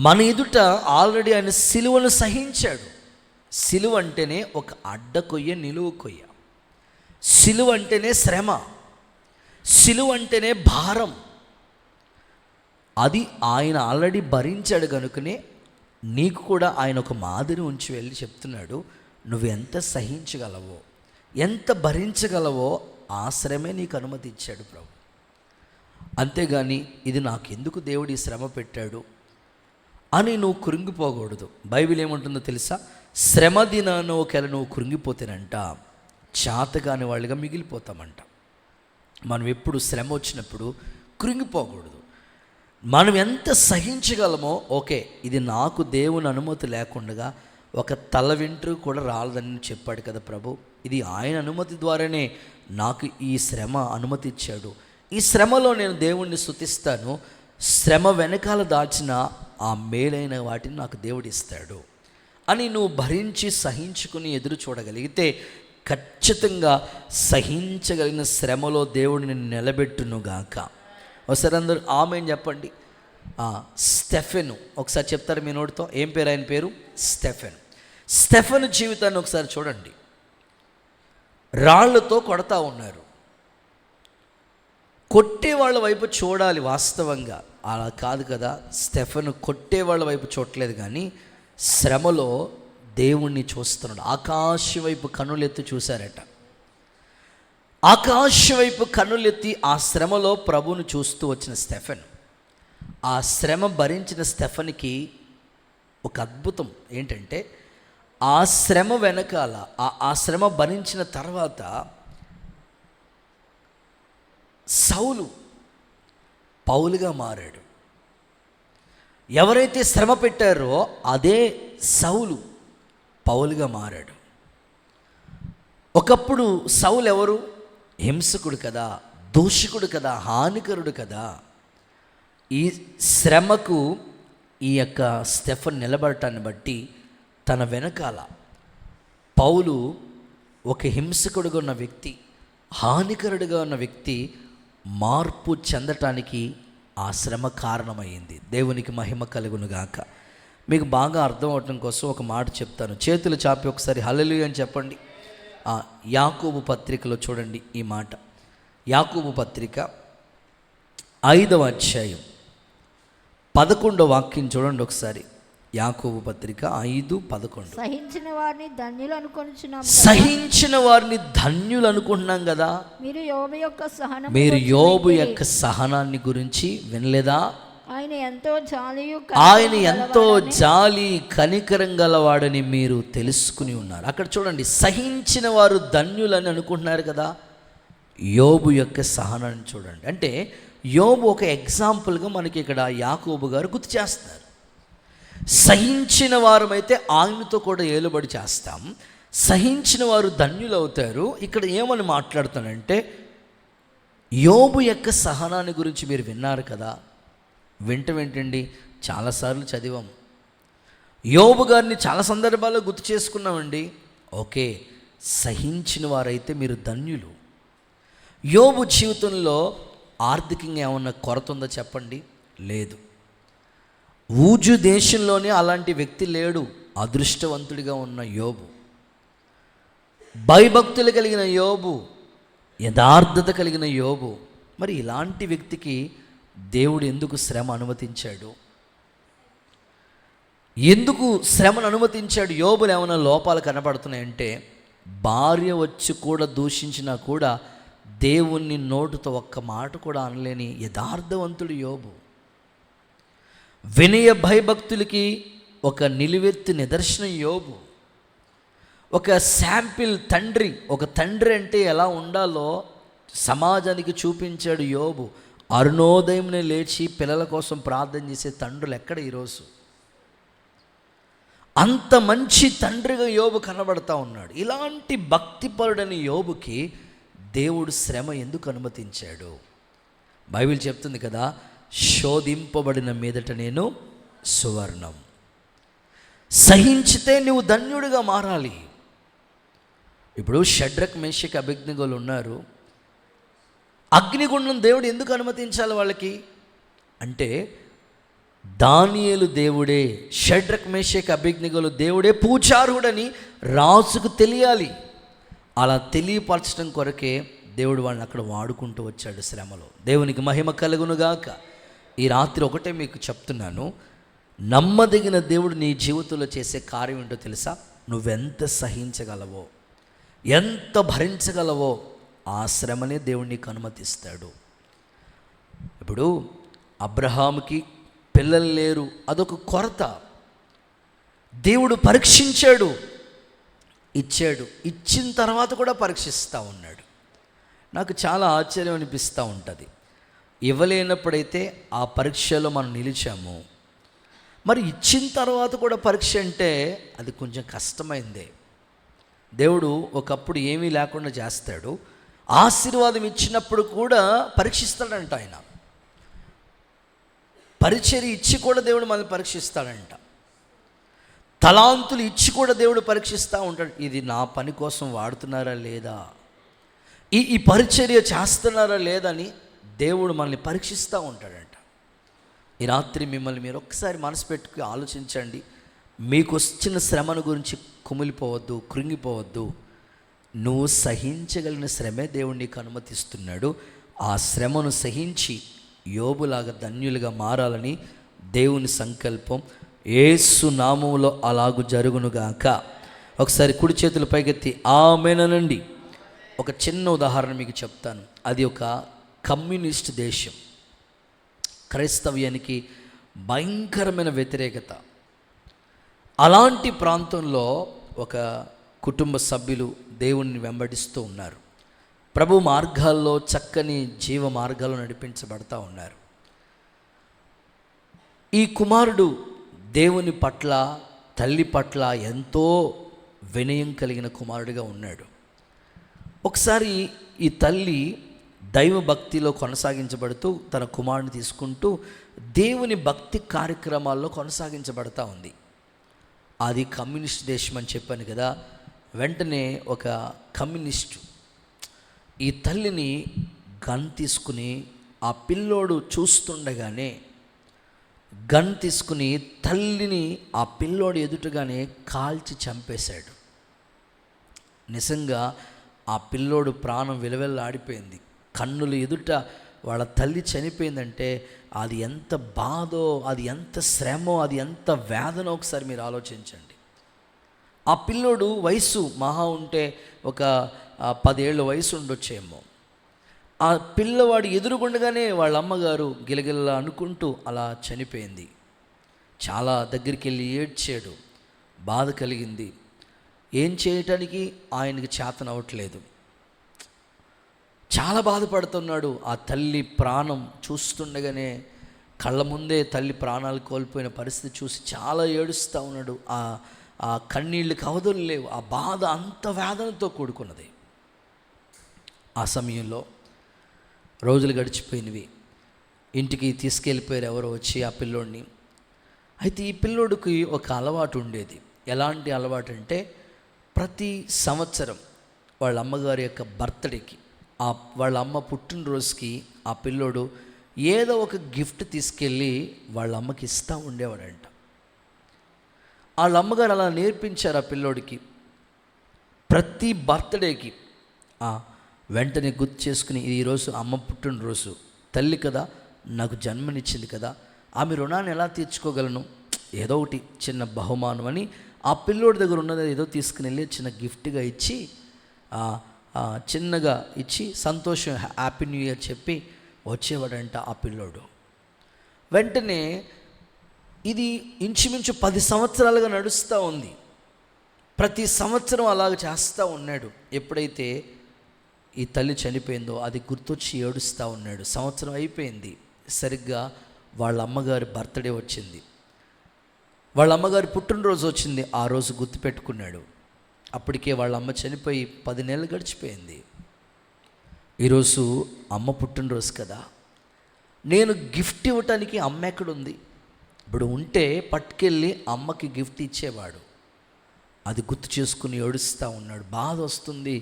మన ఎదుట ఆల్రెడీ ఆయన సిలువను సహించాడు. సిలువ అంటేనే ఒక అడ్డకొయ్య, నిలువు కొయ్య. సిలువ అంటేనే శ్రమ, సిలువ అంటేనే భారం. అది ఆయన ఆల్రెడీ భరించాడు కనుకనే నీకు కూడా ఆయన ఒక మాదిరి ఉంచి వెళ్ళి చెప్తున్నాడు, నువ్వు ఎంత సహించగలవో, ఎంత భరించగలవో ఆ శ్రమే నీకు అనుమతి ఇచ్చాడు ప్రభు. అంతేగాని ఇది నాకెందుకు దేవుడు ఈ శ్రమ పెట్టాడు అని నువ్వు కృంగిపోకూడదు. బైబిల్ ఏమంటుందో తెలుసా? శ్రమ దినాన ఒకవేళ నువ్వు కృంగిపోతేనంట చాతగాని వాళ్ళుగా మిగిలిపోతామంట. మనం ఎప్పుడు శ్రమ వచ్చినప్పుడు కృంగిపోకూడదు. మనం ఎంత సహించగలమో, ఓకే ఇది నాకు దేవుని అనుమతి లేకుండా ఒక తల వెంట్రుక కూడా రాలదని చెప్పాడు కదా ప్రభు, ఇది ఆయన అనుమతి ద్వారానే నాకు ఈ శ్రమ అనుమతి ఇచ్చాడు. ఈ శ్రమలో నేను దేవుణ్ణి స్తుతిస్తాను. శ్రమ వెనకాల దాచిన ఆ మేలైన వాటిని నాకు దేవుడు ఇస్తాడు అని నువ్వు భరించి సహించుకుని ఎదురు చూడగలిగితే ఖచ్చితంగా సహించగలిగిన శ్రమలో దేవుడిని నిలబెట్టునుగాక. ఒకసారి అందరూ ఆమెన్ చెప్పండి. స్టెఫెను ఒకసారి చెప్తారు మీ నోటితో, ఏం పేరు ఆయన పేరు? స్టెఫెన్. స్టెఫెను జీవితాన్ని ఒకసారి చూడండి. రాళ్లతో కొడతా ఉన్నారు. కొట్టే వాళ్ళ వైపు చూడాలి వాస్తవంగా, అలా కాదు కదా. స్టెఫెను కొట్టే వాళ్ళ వైపు చూడలేదు కానీ శ్రమలో దేవుణ్ణి చూస్తున్నాడు. ఆకాశం వైపు కన్నులెత్తి చూశారట. ఆకాశం వైపు కన్నులెత్తి ఆ శ్రమలో ప్రభువును చూస్తూ వచ్చిన స్టెఫెన్, ఆ శ్రమ భరించిన స్టెఫెన్కి ఒక అద్భుతం ఏంటంటే, ఆ శ్రమ వెనకాల ఆ శ్రమ భరించిన తర్వాత సౌలు పౌలుగా మారాడు. ఎవరైతే శ్రమ పెట్టారో అదే సౌలు పౌలుగా మారాడు. ఒకప్పుడు సౌలు ఎవరు? హింసకుడు కదా, దూషకుడు కదా, హానికరుడు కదా. ఈ శ్రమకు ఈ యొక్క స్టెఫెన్ నిలబడటాన్ని బట్టి తన వెనకాల పౌలు ఒక హింసకుడుగా ఉన్న వ్యక్తి, హానికరుడుగా ఉన్న వ్యక్తి మార్పు చెందటానికి ఆ శ్రమ కారణమైంది. దేవునికి మహిమ కలుగునుగాక. మీకు బాగా అర్థం అవటం కోసం ఒక మాట చెప్తాను. చేతులు చాపి ఒకసారి హల్లెలూయా అని చెప్పండి. యాకోబు పత్రికలో చూడండి ఈ మాట. యాకోబు పత్రిక 5వ అధ్యాయం 11వ వాక్యం చూడండి ఒకసారి. యాకోబు పత్రిక 5:11. సహించిన వారిని ధన్యులు అనుకొనుచున్నాం. సహించిన వారిని ధన్యులు అనుకుంటున్నాం కదా. మీరు యోబు యొక్క సహనాన్ని గురించి వినలేదా? ఆయన ఎంతో జాలి కనికరం గలవాడని మీరు తెలుసుకుని ఉన్నారు. అక్కడ చూడండి, సహించిన వారు ధన్యులని అనుకుంటున్నారు కదా. యోబు యొక్క సహనాన్ని చూడండి. అంటే యోబు ఒక ఎగ్జాంపుల్గా మనకి ఇక్కడ యాకోబు గారు గుర్తు చేస్తున్నారు. సహించిన వారమైతే ఆయనతో కూడా ఏలుబడి చేస్తాం, సహించిన వారు ధన్యులు అవుతారు. ఇక్కడ ఏమని మాట్లాడుతానంటే, యోబు యొక్క సహనాన్ని గురించి మీరు విన్నారు కదా. వింటండి, చాలాసార్లు చదివాము. యోబు గారిని చాలా సందర్భాల్లో గుర్తు చేసుకున్నామండి. ఓకే, సహించిన వారైతే మీరు ధన్యులు. యోబు జీవితంలో ఆర్థికంగా ఏమన్నా కొరత ఉందో చెప్పండి? లేదు. ఊజు దేశంలోనే అలాంటి వ్యక్తి లేడు. అదృష్టవంతుడిగా ఉన్న యోబు, భయభక్తులు కలిగిన యోబు, యథార్థత కలిగిన యోబు. మరి ఇలాంటి వ్యక్తికి దేవుడు ఎందుకు శ్రమ అనుమతించాడు? ఎందుకు శ్రమను అనుమతించాడు? యోబులు ఏమైనా లోపాలు కనబడుతున్నాయంటే, భార్య వచ్చి కూడా దూషించినా కూడా దేవుణ్ణి నోటితో ఒక్క మాట కూడా అనలేని యథార్థవంతుడు యోబు. వినయ భయభక్తులకి ఒక నిలువెత్తు నిదర్శనం యోబు. ఒక శాంపిల్ తండ్రి, ఒక తండ్రి అంటే ఎలా ఉండాలో సమాజానికి చూపించాడు యోబు. అరుణోదయంనే లేచి పిల్లల కోసం ప్రార్థన చేసే తండ్రులు ఎక్కడ ఈరోజు? అంత మంచి తండ్రిగా యోబు కనబడతా ఉన్నాడు. ఇలాంటి భక్తిపరుడని యోబుకి దేవుడు శ్రమ ఎందుకు అనుమతించాడు? బైబిల్ చెప్తుంది కదా, శోధింపబడిన మీదట నేను సువర్ణం. సహించితే నువ్వు ధన్యుడిగా మారాలి. ఇప్పుడు షడ్రక్ మేషక్ అబేద్నెగోలు ఉన్నారు. అగ్నిగుండం దేవుడు ఎందుకు అనుమతించాలి వాళ్ళకి అంటే, దానియేలు దేవుడే, షడ్రక్ మేషక్ అబేద్నెగోలు దేవుడే పూజారుడని రాజుకు తెలియాలి. అలా తెలియపరచడం కొరకే దేవుడు వాళ్ళని అక్కడ వాడుకుంటూ వచ్చాడు శ్రమలో. దేవునికి మహిమ కలుగునుగాక. ఈ రాత్రి ఒకటే మీకు చెప్తున్నాను, నమ్మదగిన దేవుడు నీ జీవితంలో చేసే కార్యం ఏంటో తెలుసా? నువ్వెంత సహించగలవో, ఎంత భరించగలవో ఆ శ్రమనే దేవుడు నీకు అనుమతిస్తాడు. ఇప్పుడు అబ్రహాముకి పిల్లలు లేరు, అదొక కొరత. దేవుడు పరీక్షించాడు, ఇచ్చాడు. ఇచ్చిన తర్వాత కూడా పరీక్షిస్తూ ఉన్నాడు. నాకు చాలా ఆశ్చర్యం అనిపిస్తూ ఉంటుంది. ఇవ్వలేనప్పుడైతే ఆ పరీక్షలో మనం నిలిచాము, మరి ఇచ్చిన తర్వాత కూడా పరీక్ష అంటే అది కొంచెం కష్టమైందే. దేవుడు ఒకప్పుడు ఏమీ లేకుండా చేస్తాడు, ఆశీర్వాదం ఇచ్చినప్పుడు కూడా పరీక్షిస్తాడంట. ఆయన పరిచర్య ఇచ్చి కూడా దేవుడు మనల్ని పరీక్షిస్తాడంట. తలాంతులు ఇచ్చి కూడా దేవుడు పరీక్షిస్తూ ఉంటాడు. ఇది నా పని కోసం వాడుతున్నారా లేదా, ఈ పరిచర్య చేస్తున్నారా లేదా అని దేవుడు మనల్ని పరీక్షిస్తూ ఉంటాడంట. ఈ రాత్రి మిమ్మల్ని మీరు ఒక్కసారి మనసు పెట్టుకుని ఆలోచించండి. మీకు వచ్చిన శ్రమను గురించి కుమిలిపోవద్దు, కృంగిపోవద్దు. నువ్వు సహించగలిగిన శ్రమే దేవుడు నీకు అనుమతిస్తున్నాడు. ఆ శ్రమను సహించి యోబులాగా ధన్యులుగా మారాలని దేవుని సంకల్పం. యేసు నామములో అలాగు జరుగునుగాక. ఒకసారి కుడి చేతులు పైకెత్తి ఆమేనండి. ఒక చిన్న ఉదాహరణ మీకు చెప్తాను. అది ఒక కమ్యూనిస్ట్ దేశం. క్రైస్తవ్యానికి భయంకరమైన వ్యతిరేకత. అలాంటి ప్రాంతంలో ఒక కుటుంబ సభ్యులు దేవుణ్ణి వెంబడిస్తూ ఉన్నారు. ప్రభు మార్గాల్లో, చక్కని జీవ మార్గాల్లో నడిపించబడతా ఉన్నారు. ఈ కుమారుడు దేవుని పట్ల, తల్లి పట్ల ఎంతో వినయం కలిగిన కుమారుడిగా ఉన్నాడు. ఒకసారి ఈ తల్లి దైవ భక్తిలో కొనసాగించబడుతూ తన కుమారుని తీసుకుంటూ దేవుని భక్తి కార్యక్రమాల్లో కొనసాగించబడతా ఉంది. అది కమ్యూనిస్ట్ దేశం అని చెప్పాను కదా. వెంటనే ఒక కమ్యూనిస్టు ఈ తల్లిని గన్ తీసుకుని, ఆ పిల్లోడు చూస్తుండగానే గన్ తీసుకుని తల్లిని ఆ పిల్లోడు ఎదుటగానే కాల్చి చంపేశాడు. నిజంగా ఆ పిల్లోడు ప్రాణం విలవెల్లాడిపోయింది. కన్నుల ఎదుట వాళ్ళ తల్లి చనిపోయిందంటే అది ఎంత బాధో, అది ఎంత శ్రమో, అది ఎంత వేదనో ఒకసారి మీరు ఆలోచించండి. ఆ పిల్లోడు వయసు మహా ఉంటే ఒక 10 ఏళ్ళ వయసు ఉండొచ్చేమో. ఆ పిల్లవాడు ఎదురుగుండగానే వాళ్ళ అమ్మగారు గిలగిల్లా అనుకుంటూ అలా చనిపోయింది. చాలా దగ్గరికి వెళ్ళి ఏడ్చాడు, బాధ కలిగింది. ఏం చేయటానికి ఆయనకి చేతనవ్వట్లేదు, చాలా బాధపడుతున్నాడు. ఆ తల్లి ప్రాణం చూస్తుండగానే కళ్ళ ముందే తల్లి ప్రాణాలు కోల్పోయిన పరిస్థితి చూసి చాలా ఏడుస్తూ ఉన్నాడు. ఆ కన్నీళ్ళకి అవధులు లేవు. ఆ బాధ అంత వేదనతో కూడుకున్నది. ఆ సమయంలో రోజులు గడిచిపోయినవి. ఇంటికి తీసుకెళ్ళిపోయారు ఎవరో వచ్చి ఆ పిల్లోడిని. అయితే ఈ పిల్లోడికి ఒక అలవాటు ఉండేది. ఎలాంటి అలవాటు అంటే, ప్రతి సంవత్సరం వాళ్ళ అమ్మగారి యొక్క బర్త్డేకి, వాళ్ళ అమ్మ పుట్టినరోజుకి ఆ పిల్లోడు ఏదో ఒక గిఫ్ట్ తీసుకెళ్ళి వాళ్ళ అమ్మకి ఇస్తూ ఉండేవాడంట. వాళ్ళ అమ్మగారు అలా నేర్పించారు ఆ పిల్లోడికి. ప్రతి బర్త్డేకి వెంటనే గుర్తు చేసుకుని, ఈరోజు అమ్మ పుట్టినరోజు, తల్లి కదా, నాకు జన్మనిచ్చింది కదా, ఆమె రుణాన్ని ఎలా తీర్చుకోగలను, ఏదో ఒకటి చిన్న బహుమానం అని ఆ పిల్లోడి దగ్గర ఉన్నది ఏదో తీసుకుని వెళ్ళి చిన్న గిఫ్ట్గా ఇచ్చి చిన్నగా ఇచ్చి సంతోషం హ్యాపీ న్యూ ఇయర్ చెప్పి వచ్చేవాడంట ఆ పిల్లోడు. వెంటనే ఇది ఇంచుమించు 10 సంవత్సరాలుగా నడుస్తూ ఉంది. ప్రతి సంవత్సరం అలాగ చేస్తూ ఉన్నాడు. ఎప్పుడైతే ఈ తల్లి చనిపోయిందో అది గుర్తొచ్చి ఏడుస్తూ ఉన్నాడు. సంవత్సరం అయిపోయింది. సరిగ్గా వాళ్ళ అమ్మగారి బర్త్డే వచ్చింది, వాళ్ళ అమ్మగారి పుట్టినరోజు వచ్చింది. ఆ రోజు గుర్తుపెట్టుకున్నాడు. అప్పటికే వాళ్ళ అమ్మ చనిపోయి 10 నెలలు గడిచిపోయింది. ఈరోజు అమ్మ పుట్టినరోజు కదా, నేను గిఫ్ట్ ఇవ్వటానికి అమ్మ ఎక్కడుంది? ఇప్పుడు ఉంటే పట్టుకెళ్ళి అమ్మకి గిఫ్ట్ ఇచ్చేవాడు. అది గుర్తు చేసుకుని ఏడుస్తూ ఉన్నాడు. బాధ వస్తుంది,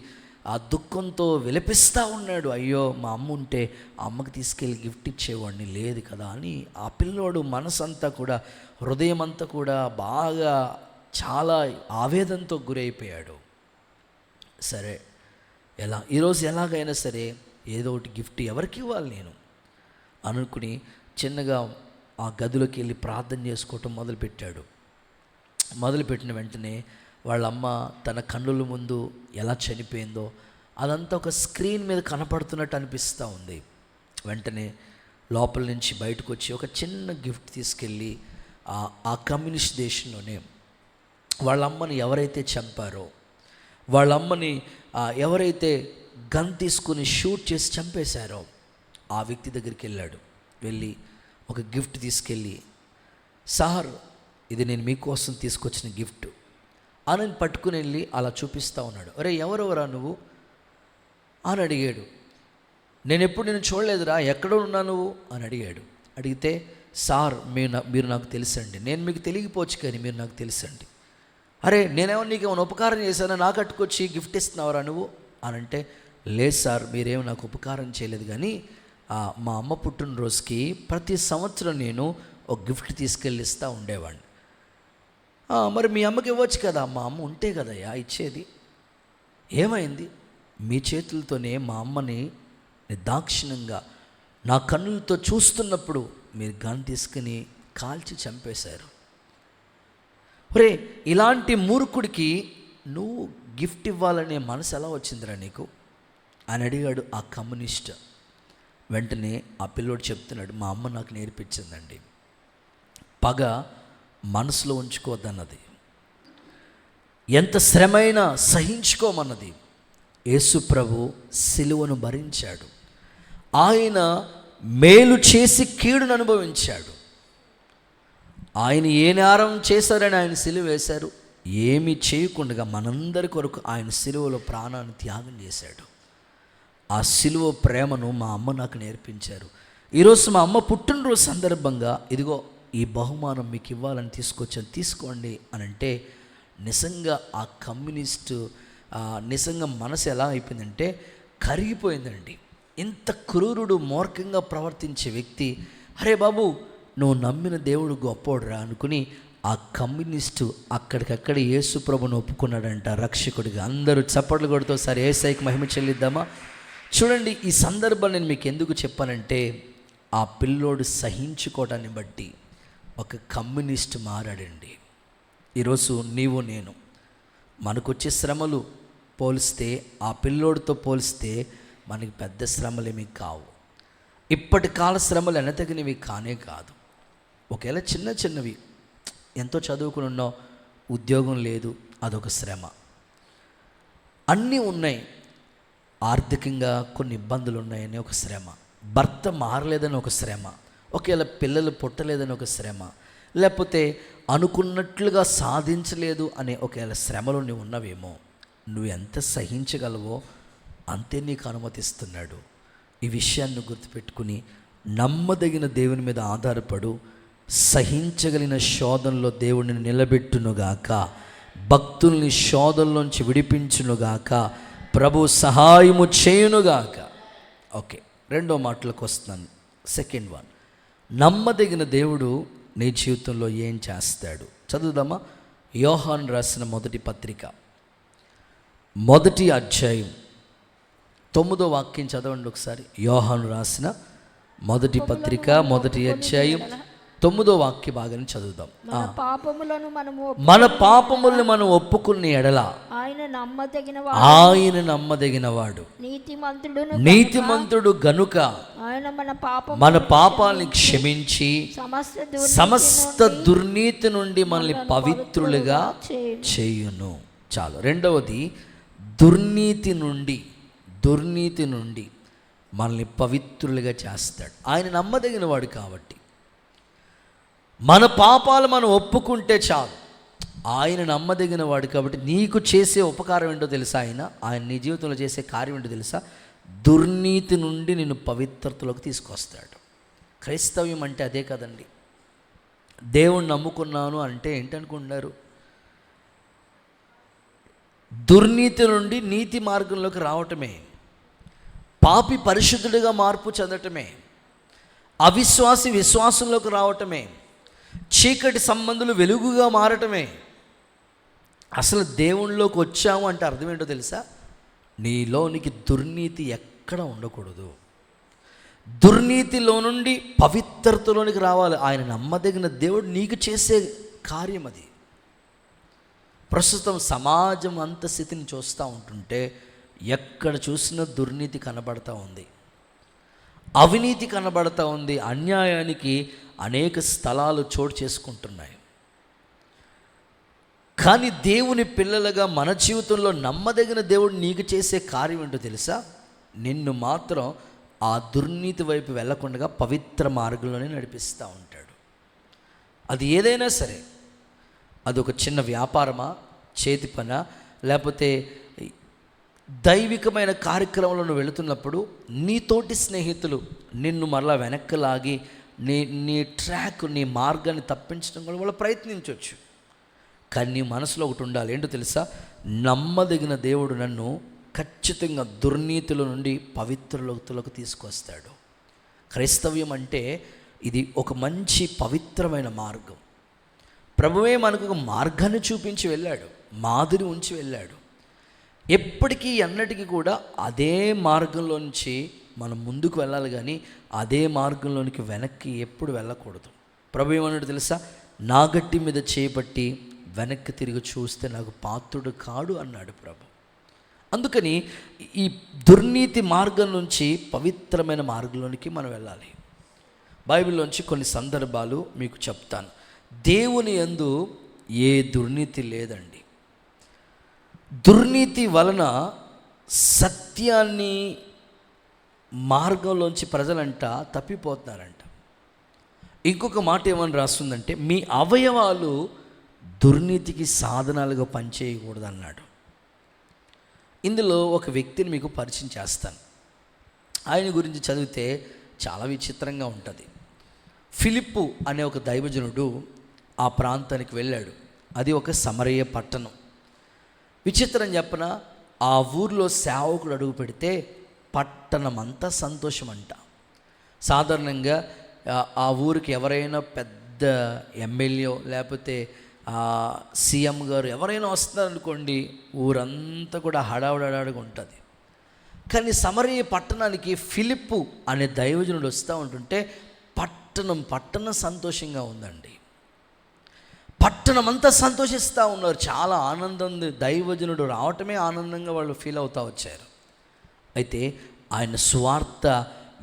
ఆ దుఃఖంతో విలపిస్తూ ఉన్నాడు. అయ్యో మా అమ్మ ఉంటే అమ్మకి తీసుకెళ్ళి గిఫ్ట్ ఇచ్చేవాడిని, లేదు కదా అని ఆ పిల్లోడు మనసంతా కూడా, హృదయం అంతా కూడా బాగా చాలా ఆవేదనతో గురైపోయాడు. సరే ఈరోజు ఎలాగైనా సరే ఏదో ఒకటి గిఫ్ట్ ఎవరికి ఇవ్వాలి నేను అనుకుని చిన్నగా ఆ గదిలోకి వెళ్ళి ప్రార్థన చేసుకోవటం మొదలుపెట్టాడు. మొదలుపెట్టిన వెంటనే వాళ్ళ అమ్మ తన కన్నుల ముందు ఎలా చనిపోయిందో అదంతా ఒక స్క్రీన్ మీద కనపడుతున్నట్టు అనిపిస్తూ ఉంది. వెంటనే లోపల నుంచి బయటకు వచ్చి ఒక చిన్న గిఫ్ట్ తీసుకెళ్ళి ఆ కమ్యూనిస్ట్ దేశంలోనే వాళ్ళ అమ్మని ఎవరైతే చంపారో, వాళ్ళ అమ్మని ఎవరైతే గన్ తీసుకుని షూట్ చేసి చంపేశారో ఆ వ్యక్తి దగ్గరికి వెళ్ళాడు. వెళ్ళి ఒక గిఫ్ట్ తీసుకెళ్ళి, సార్ ఇది నేను మీకోసం తీసుకొచ్చిన గిఫ్ట్ అని పట్టుకుని వెళ్ళి అలా చూపిస్తూ ఉన్నాడు. అరే ఎవరెవరా నువ్వు అని అడిగాడు. నేను ఎప్పుడు నేను చూడలేదురా, ఎక్కడ ఉన్నా నువ్వు అని అడిగాడు. అడిగితే సార్ మీరు నాకు తెలుసండి, నేను మీకు తెలియకపోవచ్చు కానీ మీరు నాకు తెలుసండి. అరే నేనేమో నీకేమైనా ఉపకారం చేశానా, నాకు అట్టుకొచ్చి గిఫ్ట్ ఇస్తున్నావురా నువ్వు అని అంటే, లేదు సార్ మీరేమో నాకు ఉపకారం చేయలేదు, కానీ మా అమ్మ పుట్టినరోజుకి ప్రతి సంవత్సరం నేను ఒక గిఫ్ట్ తీసుకెళ్ళి ఇస్తూ ఉండేవాడిని. మరి మీ అమ్మకి ఇవ్వచ్చు కదా, మా అమ్మ ఉంటే కదయ్యా ఇచ్చేది, ఏమైంది? మీ చేతులతోనే మా అమ్మని నిర్దాక్షిణ్యంగా నా కన్నులతో చూస్తున్నప్పుడు మీరు గన్ తీసుకుని కాల్చి చంపేశారు. ఒరే ఇలాంటి మూర్ఖుడికి నువ్వు గిఫ్ట్ ఇవ్వాలనే మనసు ఎలా వచ్చిందిరా నీకు అని అడిగాడు ఆ కమ్యూనిస్ట్. వెంటనే ఆ పిల్లోడు చెప్తున్నాడు, మా అమ్మ నాకు నేర్పించిందండి, పగ మనసులో ఉంచుకోవద్దన్నది, ఎంత శ్రమైనా సహించుకోమన్నది. యేసు ప్రభు సిలువను భరించాడు, ఆయన మేలు చేసి కీడును అనుభవించాడు. ఆయన ఏ నేరం చేశారని ఆయన సిలువ వేశారు, ఏమీ చేయకుండా మనందరి కొరకు ఆయన సిలువలో ప్రాణాన్ని త్యాగం చేశాడు. ఆ సిలువ ప్రేమను మా అమ్మ నాకు నేర్పించారు. ఈరోజు మా అమ్మ పుట్టినరోజు సందర్భంగా ఇదిగో ఈ బహుమానం మీకు ఇవ్వాలని తీసుకొచ్చాను, తీసుకోండి అని అంటే నిజంగా ఆ కమ్యూనిస్టు నిజంగా మనసు ఎలా అయిపోయిందంటే కరిగిపోయిందండి. ఇంత క్రూరుడు మూర్ఖంగా ప్రవర్తించే వ్యక్తి, అరే బాబు నువ్వు నమ్మిన దేవుడు గొప్పోడురా అనుకుని ఆ కమ్యూనిస్టు అక్కడికక్కడ యేసు ప్రభుని ఒప్పుకున్నాడంట రక్షకుడిగా. అందరూ చప్పట్లు కొడుతూ సరే యేసయ్యకి మహిమ చెల్లిద్దామా? చూడండి, ఈ సందర్భం నేను మీకు ఎందుకు చెప్పానంటే ఆ పిల్లోడు సహించుకోవడాన్ని బట్టి ఒక కమ్యూనిస్ట్ మారాడండి. ఈరోజు నీవు నేను మనకొచ్చే శ్రమలు పోలిస్తే ఆ పిల్లోడితో పోలిస్తే మనకి పెద్ద శ్రమలేమీ కావు. ఇప్పటి కాల శ్రమలు ఎనతగినవి కానే కాదు. ఒకవేళ చిన్న చిన్నవి, ఎంతో చదువుకుని ఉన్నావు, ఉద్యోగం లేదు, అదొక శ్రమ. అన్నీ ఉన్నాయి, ఆర్థికంగా కొన్ని ఇబ్బందులు ఉన్నాయని ఒక శ్రమ, భర్త మారలేదని ఒక శ్రమ, ఒకవేళ పిల్లలు పుట్టలేదని ఒక శ్రమ, లేకపోతే అనుకున్నట్లుగా సాధించలేదు అనే ఒకవేళ శ్రమలు నువ్వు ఉన్నవేమో. నువ్వు ఎంత సహించగలవో అంతే నీకు అనుమతిస్తున్నాడు. ఈ విషయాన్ని గుర్తుపెట్టుకుని నమ్మదగిన దేవుని మీద ఆధారపడు. సహించగలిగిన శోధనలో దేవుడిని నిలబెట్టునుగాక, భక్తుల్ని శోధనలోంచి విడిపించునుగాక, ప్రభు సహాయము చేయునుగాక. ఓకే, రెండో మాటలకు వస్తున్నాను. సెకండ్ వన్, నమ్మదగిన దేవుడు నీ జీవితంలో ఏం చేస్తాడు చదువుదామా? యోహాను రాసిన మొదటి పత్రిక 1వ అధ్యాయం 9వ వాక్యం చదవండి ఒకసారి. యోహాను రాసిన మొదటి పత్రిక 1వ అధ్యాయం 9వ వాక్య భాగాన్ని చదువుదాం. మన పాపములను మన పాపములను మనం ఒప్పుకున్న ఎడల ఆయన నమ్మదగినవాడు నీతిమంతుడు గనుక ఆయన మన పాపాలని క్షమించి సమస్త దుర్నీతి నుండి మనల్ని పవిత్రులుగా చేయును. చాలు. రెండవది, దుర్నీతి నుండి మనల్ని పవిత్రులుగా చేస్తాడు. ఆయన నమ్మదగిన వాడు కాబట్టి మన పాపాలు మనం ఒప్పుకుంటే చాలు. ఆయన నమ్మదగిన వాడు కాబట్టి నీకు చేసే ఉపకారం ఏంటో తెలుసా? ఆయన నీ జీవితంలో చేసే కార్యం ఏంటో తెలుసా? దుర్నీతి నుండి నిన్ను పవిత్రతలోకి తీసుకొస్తాడు. క్రైస్తవ్యం అంటే అదే కదండి. దేవుణ్ణి నమ్ముకున్నాను అంటే ఏంటనుకుంటున్నారు? దుర్నీతి నుండి నీతి మార్గంలోకి రావటమే, పాపి పరిశుద్ధుడిగా మార్పు చెందటమే, అవిశ్వాసి విశ్వాసంలోకి రావటమే, చీకటి సంబంధులు వెలుగుగా మారటమే. అసలు దేవుళ్ళలోకి వచ్చాము అంటే అర్థం ఏంటో తెలుసా? నీలోనికి దుర్నీతి ఎక్కడ ఉండకూడదు. దుర్నీతిలో నుండి పవిత్రతలోనికి రావాలి. ఆయన నమ్మదగిన దేవుడు నీకు చేసే కార్యం అది. ప్రస్తుతం సమాజం అంత స్థితిని చూస్తూ ఉంటుంటే ఎక్కడ చూసినా దుర్నీతి కనబడతా ఉంది, అవినీతి కనబడతా ఉంది, అన్యాయానికి అనేక స్థలాలు చోటు చేసుకుంటున్నాయి. కానీ దేవుని పిల్లలుగా మన జీవితంలో నమ్మదగిన దేవుడు నీకు చేసే కార్యం ఏంటో తెలుసా? నిన్ను మాత్రం ఆ దుర్నీతి వైపు వెళ్లకుండా పవిత్ర మార్గంలోనే నడిపిస్తూ ఉంటాడు. అది ఏదైనా సరే, అదొక చిన్న వ్యాపారమా, చేతి పనా, లేకపోతే దైవికమైన కార్యక్రమంలో నువ్వు వెళుతున్నప్పుడు నీతోటి స్నేహితులు నిన్ను మరలా వెనక్కి లాగి నీ ట్రాక్, నీ మార్గాన్ని తప్పించడం కూడా వాళ్ళు ప్రయత్నించవచ్చు. కానీ నీ మనసులో ఒకటి ఉండాలి. ఏంటో తెలుసా? నమ్మదగిన దేవుడు నన్ను ఖచ్చితంగా దుర్నీతిలో నుండి పవిత్రలోకి తీసుకొస్తాడు. క్రైస్తవ్యం అంటే ఇది ఒక మంచి పవిత్రమైన మార్గం. ప్రభువే మనకు ఒక మార్గాన్ని చూపించి వెళ్ళాడు, మాదిరి ఉంచి వెళ్ళాడు. ఎప్పటికీ ఎన్నటికీ కూడా అదే మార్గంలో నుంచి మనం ముందుకు వెళ్ళాలి, కానీ అదే మార్గంలోనికి వెనక్కి ఎప్పుడు వెళ్ళకూడదు. ప్రభు ఏమన్నాడు తెలుసా? నా గట్టి మీద చేపట్టి వెనక్కి తిరిగి చూస్తే నాకు పాత్రుడు కాడు అన్నాడు ప్రభు. అందుకని ఈ దుర్నీతి మార్గం నుంచి పవిత్రమైన మార్గంలోనికి మనం వెళ్ళాలి. బైబిల్లోంచి కొన్ని సందర్భాలు మీకు చెప్తాను. దేవుని యందు ఏ దుర్నీతి లేదండి. దుర్నీతి వలన సత్యాన్ని మార్గంలోంచి ప్రజలంట తప్పిపోతున్నారంట. ఇంకొక మాట ఏమని రాస్తుందంటే, మీ అవయవాలు దుర్నీతికి సాధనాలుగా పనిచేయకూడదు అన్నాడు. ఇందులో ఒక వ్యక్తిని మీకు పరిచయం చేస్తాను. ఆయన గురించి చదివితే చాలా విచిత్రంగా ఉంటుంది. ఫిలిప్పు అనే ఒక దైవజనుడు ఆ ప్రాంతానికి వెళ్ళాడు. అది ఒక సమరయ పట్టణం. విచిత్రం చెప్పన, ఆ ఊరిలో సేవకుడు అడుగు పెడితే పట్టణం అంతా సంతోషం అంట. సాధారణంగా ఆ ఊరికి ఎవరైనా పెద్ద ఎమ్మెల్యే లేకపోతే సీఎం గారు ఎవరైనా వస్తున్నారనుకోండి, ఊరంతా కూడా హడావుడాడుగా ఉంటుంది. కానీ సమరయ పట్టణానికి ఫిలిప్పు అనే దైవజనుడు వస్తూ ఉంటుంటే పట్టణం సంతోషంగా ఉందండి. పట్టణం అంతా సంతోషిస్తూ ఉన్నారు. చాలా ఆనందం. దైవజనుడు రావటమే ఆనందంగా వాళ్ళు ఫీల్ అవుతూ వచ్చారు. అయితే ఆయన సువార్త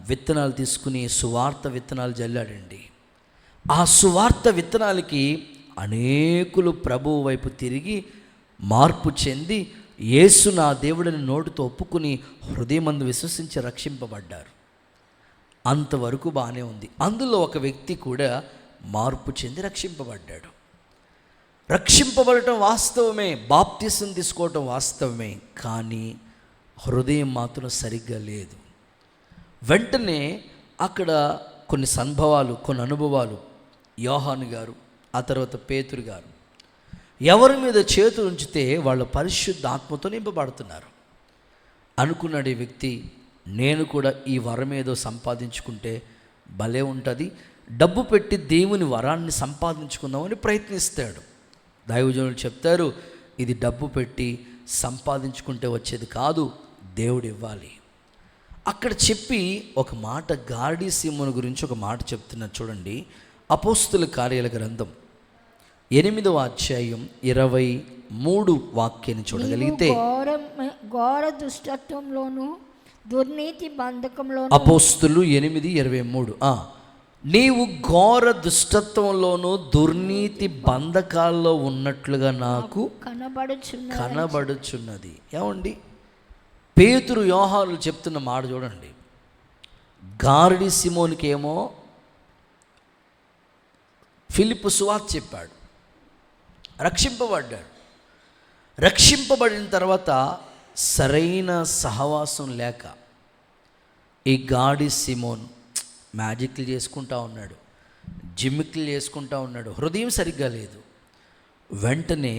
విత్తనాలు తీసుకుని సువార్త విత్తనాలు జల్లాడండి. ఆ సువార్త విత్తనాలకి అనేకులు ప్రభువు వైపు తిరిగి మార్పు చెంది యేసు నా దేవుడిని నోటితో ఒప్పుకుని హృదయమందు విశ్వసించి రక్షింపబడ్డారు. అంతవరకు బాగానే ఉంది. అందులో ఒక వ్యక్తి కూడా మార్పు చెంది రక్షింపబడ్డాడు. రక్షింపబడటం వాస్తవమే, బాప్తిసం తీసుకోవటం వాస్తవమే, కానీ హృదయం మాత్రం సరిగ్గా లేదు. వెంటనే అక్కడ కొన్ని సంభవాలు, కొన్ని అనుభవాలు, యోహాను గారు, ఆ తర్వాత పేతురు గారు ఎవరి మీద చేతులు ఉంచితే వాళ్ళు పరిశుద్ధ ఆత్మతో నింపబడుతున్నారు. అనుకున్నాడు ఈ వ్యక్తి, నేను కూడా ఈ వరం ఏదో సంపాదించుకుంటే భలే ఉంటుంది, డబ్బు పెట్టి దేవుని వరాన్ని సంపాదించుకుందామని ప్రయత్నిస్తాడు. దైవజనులు చెప్తారు, ఇది డబ్బు పెట్టి సంపాదించుకుంటే వచ్చేది కాదు, దేవుడు ఇవ్వాలి. అక్కడ చెప్పి ఒక మాట, గారడీ సీమోను గురించి ఒక మాట చెప్తున్నారు చూడండి. అపోస్తుల కార్యాల గ్రంథం 8వ అధ్యాయం 23 వాక్యాన్ని చూడగలిగితే, ఘోర దుష్టత్వంలోను దుర్నీతి బంధకంలోను. అపోస్తులు 8:23, నీవు ఘోర దుష్టత్వంలోను దుర్నీతి బంధకాల్లో ఉన్నట్లుగా నాకు కనబడుచున్నది. ఏమండి, పేతురు యోహానులు చెప్తున్న మాట చూడండి. గారడి సిమోనికి ఏమో ఫిలిప్పు సువార్త చెప్పాడు, రక్షింపబడ్డాడు. రక్షింపబడిన తర్వాత సరైన సహవాసం లేక ఈ గాడి సిమోన్ మ్యాజిక్లు చేసుకుంటా ఉన్నాడు, జిమ్మిక్లు చేసుకుంటా ఉన్నాడు, హృదయం సరిగ్గా లేదు. వెంటనే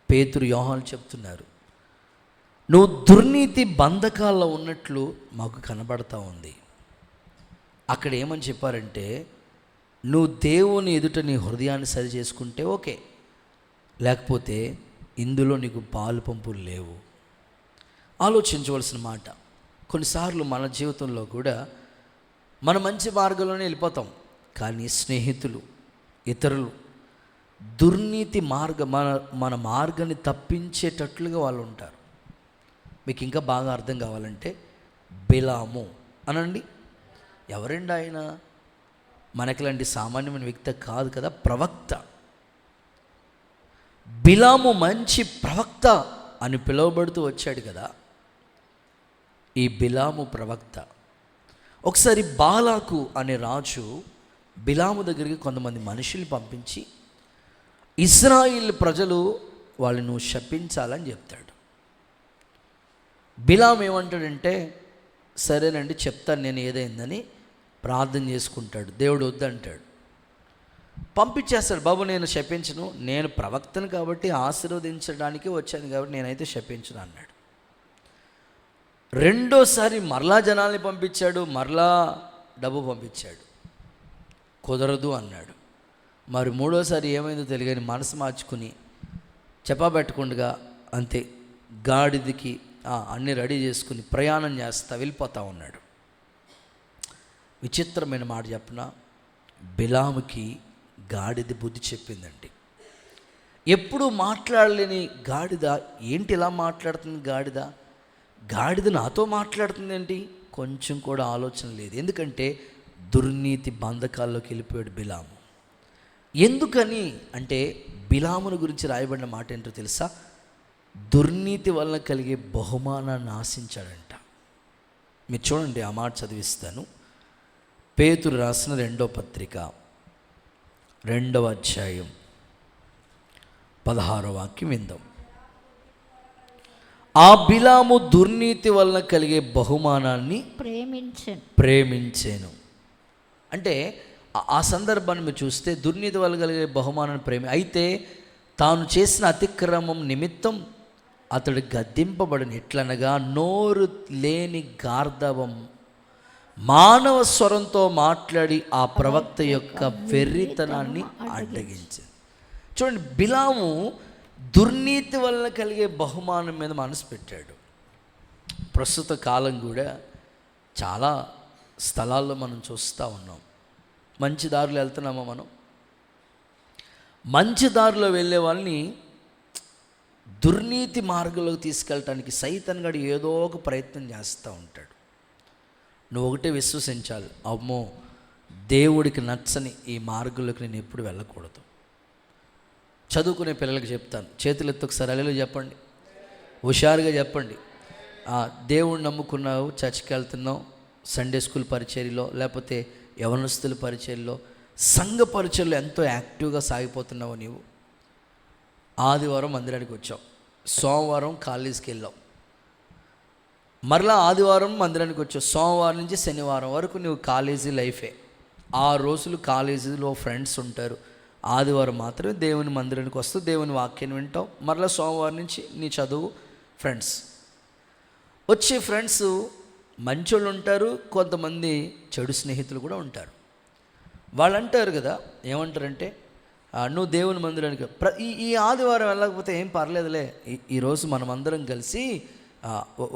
పేతురు యోహాను చెప్తున్నారు, నువ్వు దుర్నీతి బంధకాల్లో ఉన్నట్లు మాకు కనబడతా ఉంది. అక్కడ ఏమని చెప్పారంటే, నువ్వు దేవుని ఎదుట నీ హృదయాన్ని సరి చేసుకుంటే ఓకే, లేకపోతే ఇందులో నీకు పాలు పంపులు లేవు. ఆలోచించవలసిన మాట. కొన్నిసార్లు మన జీవితంలో కూడా మన మంచి మార్గంలోనే వెళ్ళిపోతాం, కానీ స్నేహితులు, ఇతరులు దుర్నీతి మన మార్గాన్ని తప్పించేటట్లుగా వాళ్ళు ఉంటారు. మీకు ఇంకా బాగా అర్థం కావాలంటే బిలాము అనండి. ఎవరండి ఆయన? మనకిలాంటి సామాన్యమైన వ్యక్తి కాదు కదా, ప్రవక్త. బిలాము మంచి ప్రవక్త అని పిలువబడుతూ వచ్చాడు కదా. ఈ బిలాము ప్రవక్త ఒకసారి బాలాకు అనే రాజు బిలాము దగ్గరికి కొంతమంది మనుషులు పంపించి, ఇశ్రాయేల్ ప్రజలు వాళ్ళను శపించాలని చెప్తాడు. బిలాము ఏమంటాడంటే, సరేనండి చెప్తాను నేను ఏదైందని ప్రార్థన చేసుకుంటాడు. దేవుడు వద్దంటాడు, పంపించేస్తాడు. బాబు నేను శపించను, నేను ప్రవక్తను కాబట్టి ఆశీర్వదించడానికి వచ్చాను కాబట్టి నేనైతే శపించను అన్నాడు. రెండోసారి మరలా జనాల్ని పంపించాడు, మరలా డబ్బు పంపించాడు, కుదరదు అన్నాడు. మరి మూడోసారి ఏమైందో తెలియని మనసు మార్చుకుని చెప్పబెట్టకుండా అంతే గాడిదికి అన్నీ రెడీ చేసుకుని ప్రయాణం చేస్తా వెళ్ళిపోతా ఉన్నాడు. విచిత్రమైన మాట చెప్పిన, బిలాముకి గాడిద బుద్ధి చెప్పిందండి. ఎప్పుడు మాట్లాడలేని గాడిద ఏంటి ఇలా మాట్లాడుతుంది? గాడిద నాతో మాట్లాడుతుంది ఏంటి? కొంచెం కూడా ఆలోచన లేదు. ఎందుకంటే దుర్నీతి బంధకాల్లోకి వెళ్ళిపోయాడు బిలాము. ఎందుకని అంటే, బిలామును గురించి రాయబడిన మాట ఏంటో తెలుసా? దుర్నీతి వలన కలిగే బహుమానాన్ని ఆశించాడంట. మీరు చూడండి, ఆ మాట చదివిస్తాను. పేతురు రాసిన 2వ పత్రిక 2వ అధ్యాయం 16వ వాక్యం విందాం. ఆ బిలాము దుర్నీతి వలన కలిగే బహుమానాన్ని ప్రేమించాను. అంటే ఆ సందర్భాన్ని మీరు చూస్తే దుర్నీతి వల్ల కలిగే బహుమానాన్ని అయితే తాను చేసిన అతిక్రమం నిమిత్తం అతడు గద్దింపబడిన ఎట్లనగా, నోరు లేని గార్ధవం మానవ స్వరంతో మాట్లాడి ఆ ప్రవక్త యొక్క వెర్రితనాన్ని అడ్డగించింది. చూడండి, బిలాము దుర్నీతి వల్ల కలిగే బహుమానం మీద మనసు పెట్టాడు. ప్రస్తుత కాలం కూడా చాలా స్థలాల్లో మనం చూస్తూ ఉన్నాం. మంచి దారిలో వెళ్తున్నామా మనం? మంచి దారిలో వెళ్ళే వాళ్ళని దుర్నీతి మార్గంలోకి తీసుకెళ్ళటానికి సైతాన్గాడు ఏదో ఒక ప్రయత్నం చేస్తూ ఉంటాడు. నువ్వు ఒకటే విశ్వసించాలి, అమ్మో దేవుడికి నచ్చని ఈ మార్గంలోకి నేను ఎప్పుడు వెళ్ళకూడదు. చదువుకునే పిల్లలకి చెప్తాను, చేతులు ఎత్తి ఒకసారి హల్లెలూయా చెప్పండి, హుషారుగా చెప్పండి. దేవుడిని నమ్ముకున్నావు, చర్చికి వెళ్తున్నావు, సండే స్కూల్ పరిచర్యలో లేకపోతే యవనస్తుల పరిచర్యలో, సంఘ పరిచర్యలో ఎంతో యాక్టివ్గా సాగిపోతున్నావు. నీవు ఆదివారం మందిరానికి వచ్చావు, సోమవారం కాలేజీకి వెళ్ళావు, మరలా ఆదివారం మందిరానికి వచ్చావు, సోమవారం నుంచి శనివారం వరకు నువ్వు కాలేజీ లైఫే. 6 రోజులు కాలేజీలో ఫ్రెండ్స్ ఉంటారు, ఆదివారం మాత్రమే దేవుని మందిరానికి వస్తూ దేవుని వాక్యాన్ని వింటావు, మరలా సోమవారం నుంచి నీ చదువు, ఫ్రెండ్స్. వచ్చే ఫ్రెండ్స్ మంచోళ్ళు ఉంటారు, కొంతమంది చెడు స్నేహితులు కూడా ఉంటారు. వాళ్ళు అంటారు కదా, ఏమంటారంటే, నువ్వు దేవుని మందిరానికి ఈ ఆదివారం వెళ్ళకపోతే ఏం పర్లేదులే, ఈరోజు మనం అందరం కలిసి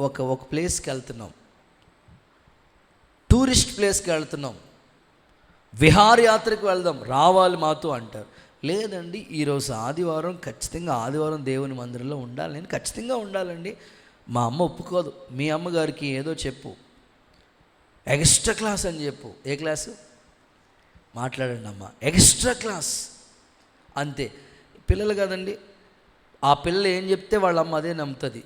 ఒక ప్లేస్కి వెళ్తున్నాం, టూరిస్ట్ ప్లేస్కి వెళ్తున్నాం, విహారయాత్రకు వెళ్దాం, రావాలి మాతో అంటారు. లేదండి, ఈరోజు ఆదివారం, ఖచ్చితంగా ఆదివారం దేవుని మందిరంలో ఉండాలి, నేను ఖచ్చితంగా ఉండాలండి. మా అమ్మ ఒప్పుకోదు. మీ అమ్మగారికి ఏదో చెప్పు, ఎక్స్ట్రా క్లాస్ అని చెప్పు. ఏ క్లాసు మాట్లాడండి అమ్మ, ఎక్స్ట్రా క్లాస్ అంతే. పిల్లలు కదండి, ఆ పిల్లలు ఏం చెప్తే వాళ్ళ అమ్మ అదే నమ్ముతుంది.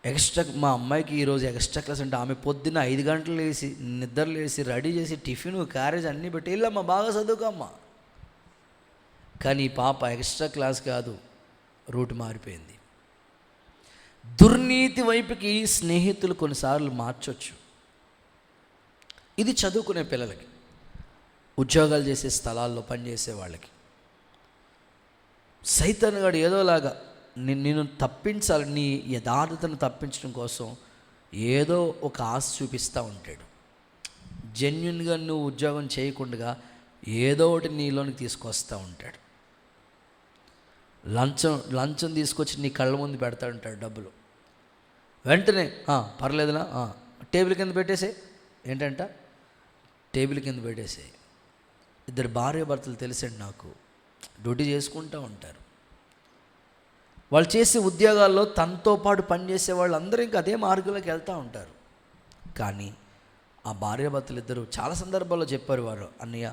ఎక్స్ట్రా, మా అమ్మాయికి ఈరోజు ఎక్స్ట్రా క్లాస్ అంటే ఆమె పొద్దున్న 5 గంటలు లేసి నిద్రలేసి రెడీ చేసి టిఫిన్ క్యారేజ్ అన్నీ పెట్టి వెళ్ళమ్మా బాగా చదువుకోమ్మా. కానీ ఈ పాప ఎక్స్ట్రా క్లాస్ కాదు, రూట్ మారిపోయింది. దుర్నీతి వైపుకి స్నేహితులు కొన్నిసార్లు మార్చొచ్చు. ఇది చదువుకునే పిల్లలకి, ఉద్యోగాలు చేసే స్థలాల్లో పనిచేసే వాళ్ళకి. సైతాను గాడు ఏదోలాగా నిన్ను తప్పించాలి, నీ యథార్థతను తప్పించడం కోసం ఏదో ఒక ఆశ చూపిస్తూ ఉంటాడు. జెన్యున్గా నువ్వు ఉద్యోగం చేయకుండా ఏదో ఒకటి నీలోనికి తీసుకొస్తూ ఉంటాడు. లంచం తీసుకొచ్చి నీ కళ్ళ ముందు పెడతా ఉంటాడు డబ్బులు. వెంటనే పర్లేదునా, టేబుల్ కింద పెట్టేసే. ఏంటంట, టేబుల్ కింద పెట్టేసే. 2 భార్యాభర్తలు తెలుసండి నాకు, డ్యూటీ చేసుకుంటూ ఉంటారు. వాళ్ళు చేసే ఉద్యోగాల్లో తనతో పాటు పనిచేసే వాళ్ళు అందరూ ఇంకా అదే మార్గంలోకి వెళ్తూ ఉంటారు. కానీ ఆ భార్యాభర్తలు ఇద్దరు చాలా సందర్భాల్లో చెప్పారు వారు, అన్నయ్య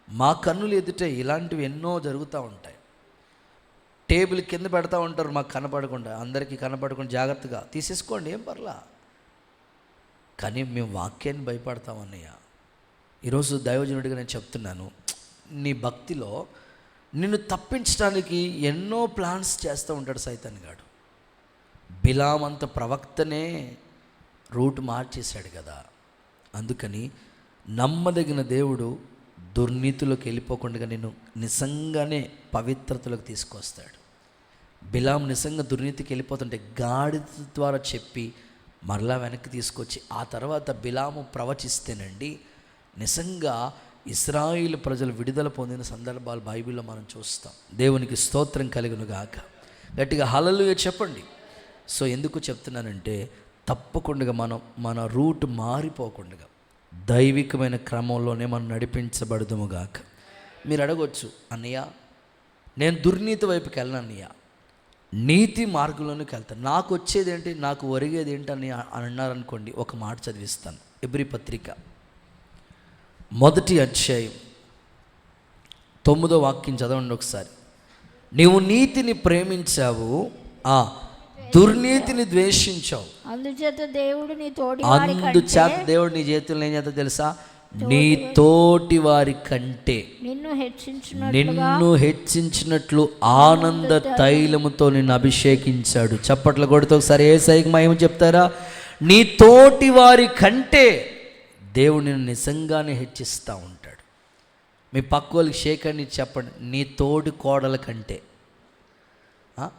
మా కన్నులు ఎదుటే ఇలాంటివి ఎన్నో జరుగుతూ ఉంటాయి. టేబుల్ కింద పెడతా ఉంటారు, మాకు కనపడకుండా, అందరికీ కనపడకుండా జాగ్రత్తగా తీసేసుకోండి, ఏం పర్లా. కానీ మేము వాక్యాన్ని భయపడతాం అన్నయ్య. ఈరోజు దైవజనుడిగా నేను చెప్తున్నాను, నీ భక్తిలో నిన్ను తప్పించడానికి ఎన్నో ప్లాన్స్ చేస్తూ ఉంటాడు సైతాన్ గాడు. బిలాం అంత ప్రవక్తనే రూట్ మార్చేశాడు కదా. అందుకని నమ్మదగిన దేవుడు దుర్నీతిలోకి వెళ్ళిపోకుండా నిన్ను నిజంగానే పవిత్రతలోకి తీసుకొస్తాడు. బిలాం నిజంగా దుర్నీతికి వెళ్ళిపోతుంటే గాడిద ద్వారా చెప్పి మరలా వెనక్కి తీసుకొచ్చి ఆ తర్వాత బిలాము ప్రవచిస్తేనండి నిజంగా ఇశ్రాయేలు ప్రజలు విడుదల పొందిన సందర్భాలు బైబిల్లో మనం చూస్తాం. దేవునికి స్తోత్రం కలుగును గాక. గట్టిగా హల్లెలూయా చెప్పండి. సో ఎందుకు చెప్తున్నానంటే, తప్పకుండా మన రూట్ మారిపోకుండా దైవికమైన క్రమంలోనే మనం నడిపించబడదుము గాక. మీరు అడగవచ్చు, అన్నయ్య నేను దుర్నీతి వైపుకి వెళ్ళను అన్నయ్య, నీతి మార్గంలోనికి వెళ్తాను, నాకు వచ్చేది ఏంటి, నాకు ఒరిగేది ఏంటి అని అన్నారనుకోండి. ఒక మాట చదివిస్తాను. ఎబ్రీ పత్రిక 1వ అధ్యాయం 9వ వాక్యం చదవండి ఒకసారి. నీవు నీతిని ప్రేమించావు, దుర్నీతిని ద్వేషించావు, అందుచేత దేవుడు నీ చేతుల్లో ఏం చేత తెలుసా, నీ తోటి వారి కంటే నిన్ను హెచ్చించినట్లు ఆనంద తైలముతో నిన్ను అభిషేకించాడు. చప్పట్లు కొడుతూ ఒకసారి యేసయ్యకి మహిమ చెప్తారా? నీ తోటి వారి కంటే దేవుడు నిన్ను నిజంగానే హెచ్చిస్తూ ఉంటాడు. మీ పక్క వాళ్ళకి షేక్ అని చెప్పండి, నీ తోడి కోడల కంటే.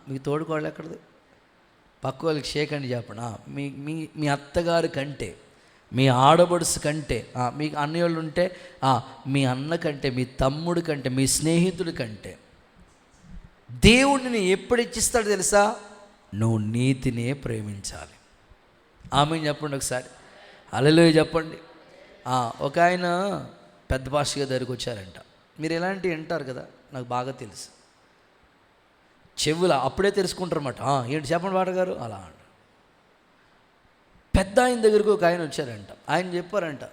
మీ తోడి కోడలు ఎక్కడది? పక్క వాళ్ళకి షేక్ అని చెప్పండి. మీ అత్తగారి కంటే, మీ ఆడబడుసు కంటే, మీకు అన్నయ్యలు ఉంటే మీ అన్న కంటే, మీ తమ్ముడి కంటే, మీ స్నేహితుడి కంటే దేవుడిని ఎప్పుడు ఇచ్చిస్తాడు తెలుసా? నువ్వు నీతినే ప్రేమించాలి. ఆమె చెప్పండి ఒకసారి, హల్లెలూయా చెప్పండి. ఒక ఆయన పెద్ద పాస్టర్ గారి దగ్గరికి వచ్చారంట. మీరు ఎలాంటివి వింటారు కదా, నాకు బాగా తెలుసు. చెవులు అప్పుడే తెలుసుకుంటారన్నమాట. ఏంటి చెప్పండి పాట గారు అలా అంట. పెద్ద ఆయన దగ్గరకు ఒక ఆయన వచ్చారంట. ఆయన చెప్పారంట,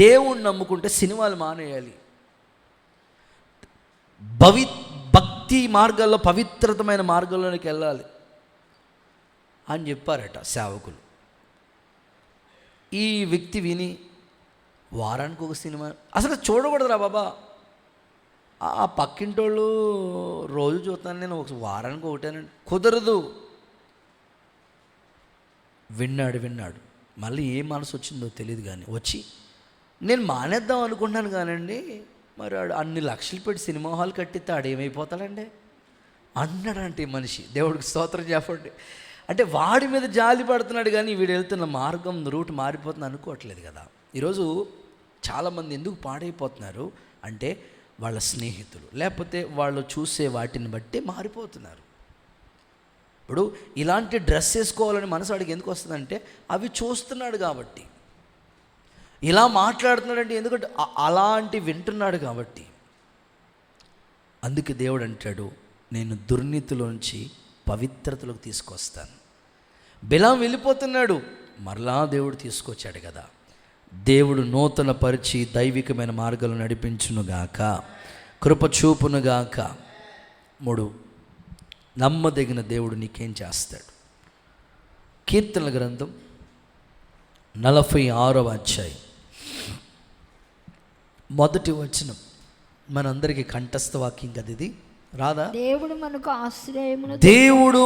దేవుణ్ణి నమ్ముకుంటే సినిమాలు మానేయాలి, భక్తి మార్గాల్లో పవిత్రతమైన మార్గంలోనికి వెళ్ళాలి అని చెప్పారట సేవకులు. ఈ వ్యక్తి విని, వారానికి ఒక సినిమా అసలు చూడకూడదురా బాబా, ఆ పక్కింటోళ్ళు రోజు చూస్తాను, నేను ఒక వారానికి ఒకటేనండి, కుదరదు. విన్నాడు. మళ్ళీ ఏ మనసు వచ్చిందో తెలియదు కానీ వచ్చి, నేను మానేద్దాం అనుకుంటున్నాను కానండి, మరి అన్ని లక్షలు పెట్టి సినిమా హాల్ కట్టిస్తే ఆడేమైపోతాడండి అన్నాడంటే మనిషి. దేవుడికి స్తోత్రం చెప్పండి. అంటే వాడి మీద జాలి పడుతున్నాడు కానీ వీడు వెళ్తున్న మార్గం రూట్ మారిపోతుంది అనుకోవట్లేదు కదా. ఈరోజు చాలామంది ఎందుకు పాడైపోతున్నారు అంటే, వాళ్ళ స్నేహితులు లేకపోతే వాళ్ళు చూసే వాటిని బట్టి మారిపోతున్నారు. ఇప్పుడు ఇలాంటి డ్రెస్ వేసుకోవాలని మనసు వాడికి ఎందుకు వస్తుందంటే, అవి చూస్తున్నాడు కాబట్టి. ఇలా మాట్లాడుతున్నాడంటే ఎందుకంటే అలాంటి వింటున్నాడు కాబట్టి. అందుకే దేవుడు అంటాడు, నేను దుర్నీతిలోంచి పవిత్రతలోకి తీసుకొస్తాను. బిలాం వెళ్ళిపోతున్నాడు, మరలా దేవుడు తీసుకొచ్చాడు కదా. దేవుడు నూతన పరిచి దైవికమైన మార్గాలు నడిపించునుగాక, కృప చూపునుగాక. 3, నమ్మదగిన దేవుడు నీకేం చేస్తాడు? కీర్తనల గ్రంథం 46వ అధ్యాయం 1వ వచనం మనందరికీ కంఠస్థ వాక్యం కదా ఇది, రాదా? దేవుడు